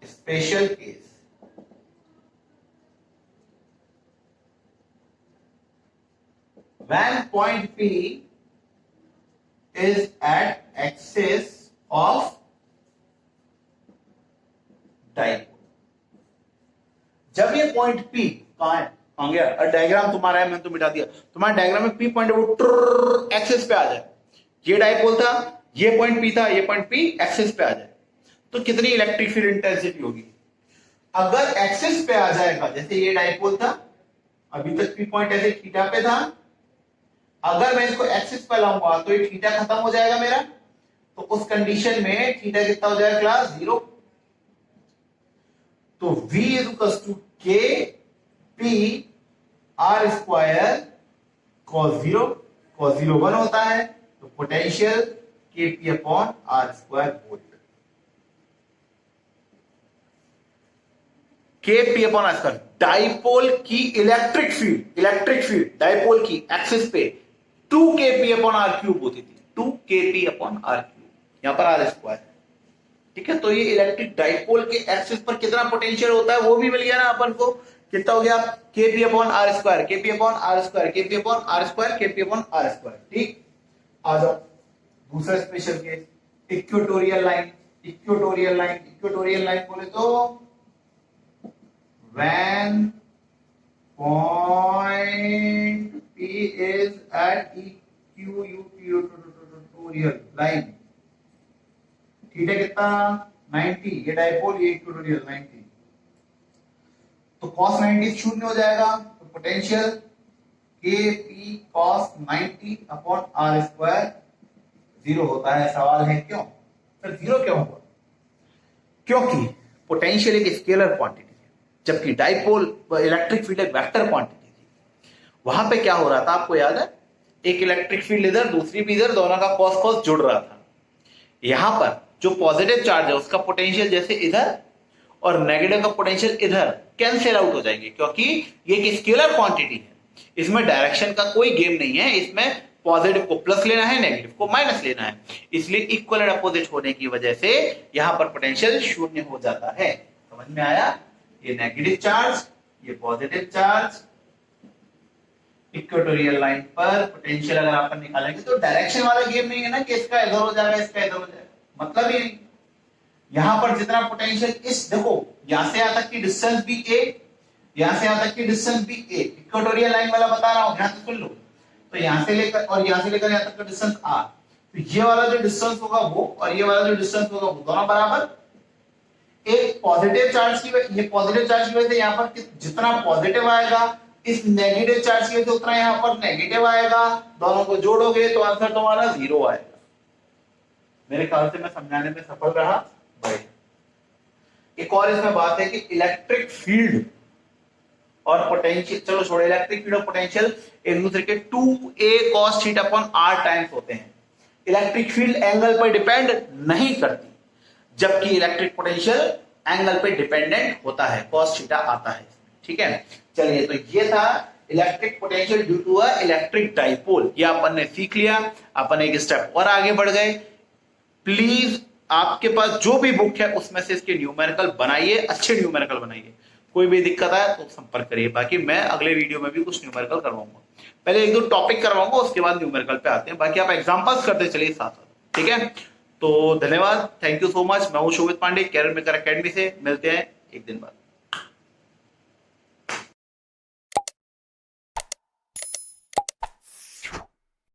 special case when point P is at axis of dipole, जब ये पॉइंट P कहां है, कहां गया, और डायग्राम तुम्हारा है मैंने तो मिटा दिया, तुम्हारे डायग्राम में P पॉइंट है वो एक्सिस पे आ जाए, ये डाइपोल था, ये पॉइंट P था, ये पॉइंट P एक्सिस पे आ जाए, तो कितनी इलेक्ट्रिक फील्ड इंटेंसिटी होगी? अगर एक्सिस पे आ जाएगा, जैसे ये डाइपोल था, अभी तक P पॉइंट ऐसे थीटा पे था, अगर मैं इसको एक्सिस पे लाऊंगा तो ये थीटा खत्म हो जाएगा मेरा, तो उस कंडीशन में थीटा कितना हो जाएगा क्लास 0, तो V is equal to K P R square cos 0 1 होता है, तो potential K P upon R square volt, K P upon R square, dipole की इलेक्ट्रिक फील्ड डाइपोल की एक्सिस पे 2 Kp अपॉन R क्यूब होती थी, 2 Kp upon R cube, यहां पर R स्क्वायर, ठीक है, तो ये इलेक्ट्रिक डाइपोल के एक्सिस पर कितना पोटेंशियल होता है वो भी मिल गया ना अपन को, कितना हो गया Kp upon R square, Kp upon R square, Kp upon R square, Kp upon R square, ठीक। आ जाओ दूसरा स्पेशल केस, इक्वेटोरियल लाइन बोले तो when point P is at equatorial line, theta कितना 90, ये डाइपोल ये इक्वेटोरियल 90, तो cos 90 शून्य हो जाएगा, तो potential Kp cos 90 upon R square 0 होता है। सवाल है क्यों सर 0 क्यों हुआ? क्योंकि पोटेंशियल एक स्केलर क्वांटिटी, जबकि डाइपोल इलेक्ट्रिक फील्ड एक वेक्टर क्वांटिटी थी। वहां पे क्या हो रहा था आपको याद है, एक इलेक्ट्रिक फील्ड इधर दूसरी भी इधर, दोनों का cos जुड़ रहा था। यहां पर जो पॉजिटिव चार्ज है उसका पोटेंशियल जैसे इधर और नेगेटिव का पोटेंशियल इधर कैंसिल आउट हो जाएंगे, क्योंकि ये एक स्केलर क्वांटिटी है, इसमें डायरेक्शन का कोई गेम नहीं है, इसमें पॉजिटिव को प्लस लेना है, नेगेटिव को माइनस लेना है, इसलिए इक्वल एंड अपोजिट होने की वजह से यहां पर पोटेंशियल शून्य हो जाता है। समझ में आया? ये नेगेटिव चार्ज, ये पॉजिटिव चार्ज, इक्वेटोरियल लाइन पर पोटेंशियल अगर अपन निकालेंगे तो डायरेक्शन वाला गेम नहीं है ना कि इसका इधर हो जाएगा इसका इधर हो जाएगा, मतलब ही नहीं। यहां पर जितना पोटेंशियल इस देखो यहां से यहां तक की डिस्टेंस भी a, यहां से यहां तक की डिस्टेंस भी a, इक्वेटोरियल लाइन वाला बता रहा हूं, ध्यान से सुन लो। तो यहां से लेकर और यहां से लेकर यहां तक का डिस्टेंस r, तो ये वाला जो डिस्टेंस होगा वो और ये वाला जो डिस्टेंस होगा वो दोनों बराबर। एक पॉजिटिव चार्ज की ये पॉजिटिव चार्ज की वजह से यहां पर जितना पॉजिटिव आएगा इस नेगेटिव चार्ज की वजह से उतना यहां पर नेगेटिव आएगा, दोनों को जोड़ोगे तो आंसर तुम्हारा 0 आएगा। मेरे ख्याल से मैं समझाने में सफल रहा भाई। एक और इसमें बात है कि इलेक्ट्रिक फील्ड और पोटेंशियल, चलो छोड़ो, इलेक्ट्रिक फील्ड और पोटेंशियल एक दूसरे के 2a cos theta upon r times होते हैं। इलेक्ट्रिक फील्ड एंगल पर डिपेंड नहीं करती, जबकि इलेक्ट्रिक पोटेंशियल एंगल पे डिपेंडेंट होता है, cos थीटा आता है, ठीक है। चलिए, तो ये था electric potential due to a electric dipole, ये अपन ने सीख लिया। अपन एक स्टेप और आगे बढ़ गए। प्लीज आपके पास जो भी बुक है उसमें से इसके न्यूमेरिकल बनाइए, अच्छे न्यूमेरिकल बनाइए। कोई भी दिक्कत आए तो संपर्क करिए, बाकी मैं अगले वीडियो में भी कुछ न्यूमेरिकल करवाऊंगा। पहले एक दो टॉपिक करवाऊंगा, उसके बाद न्यूमेरिकल पे आते हैं, बाकी आप एग्जांपल्स करते चलिए साथ साथ, ठीक है। तो धन्यवाद, थैंक यू सो मच। मैं हूं शोभित पांडे, कैरियर मेकर एकेडमी से। मिलते हैं एक दिन बाद।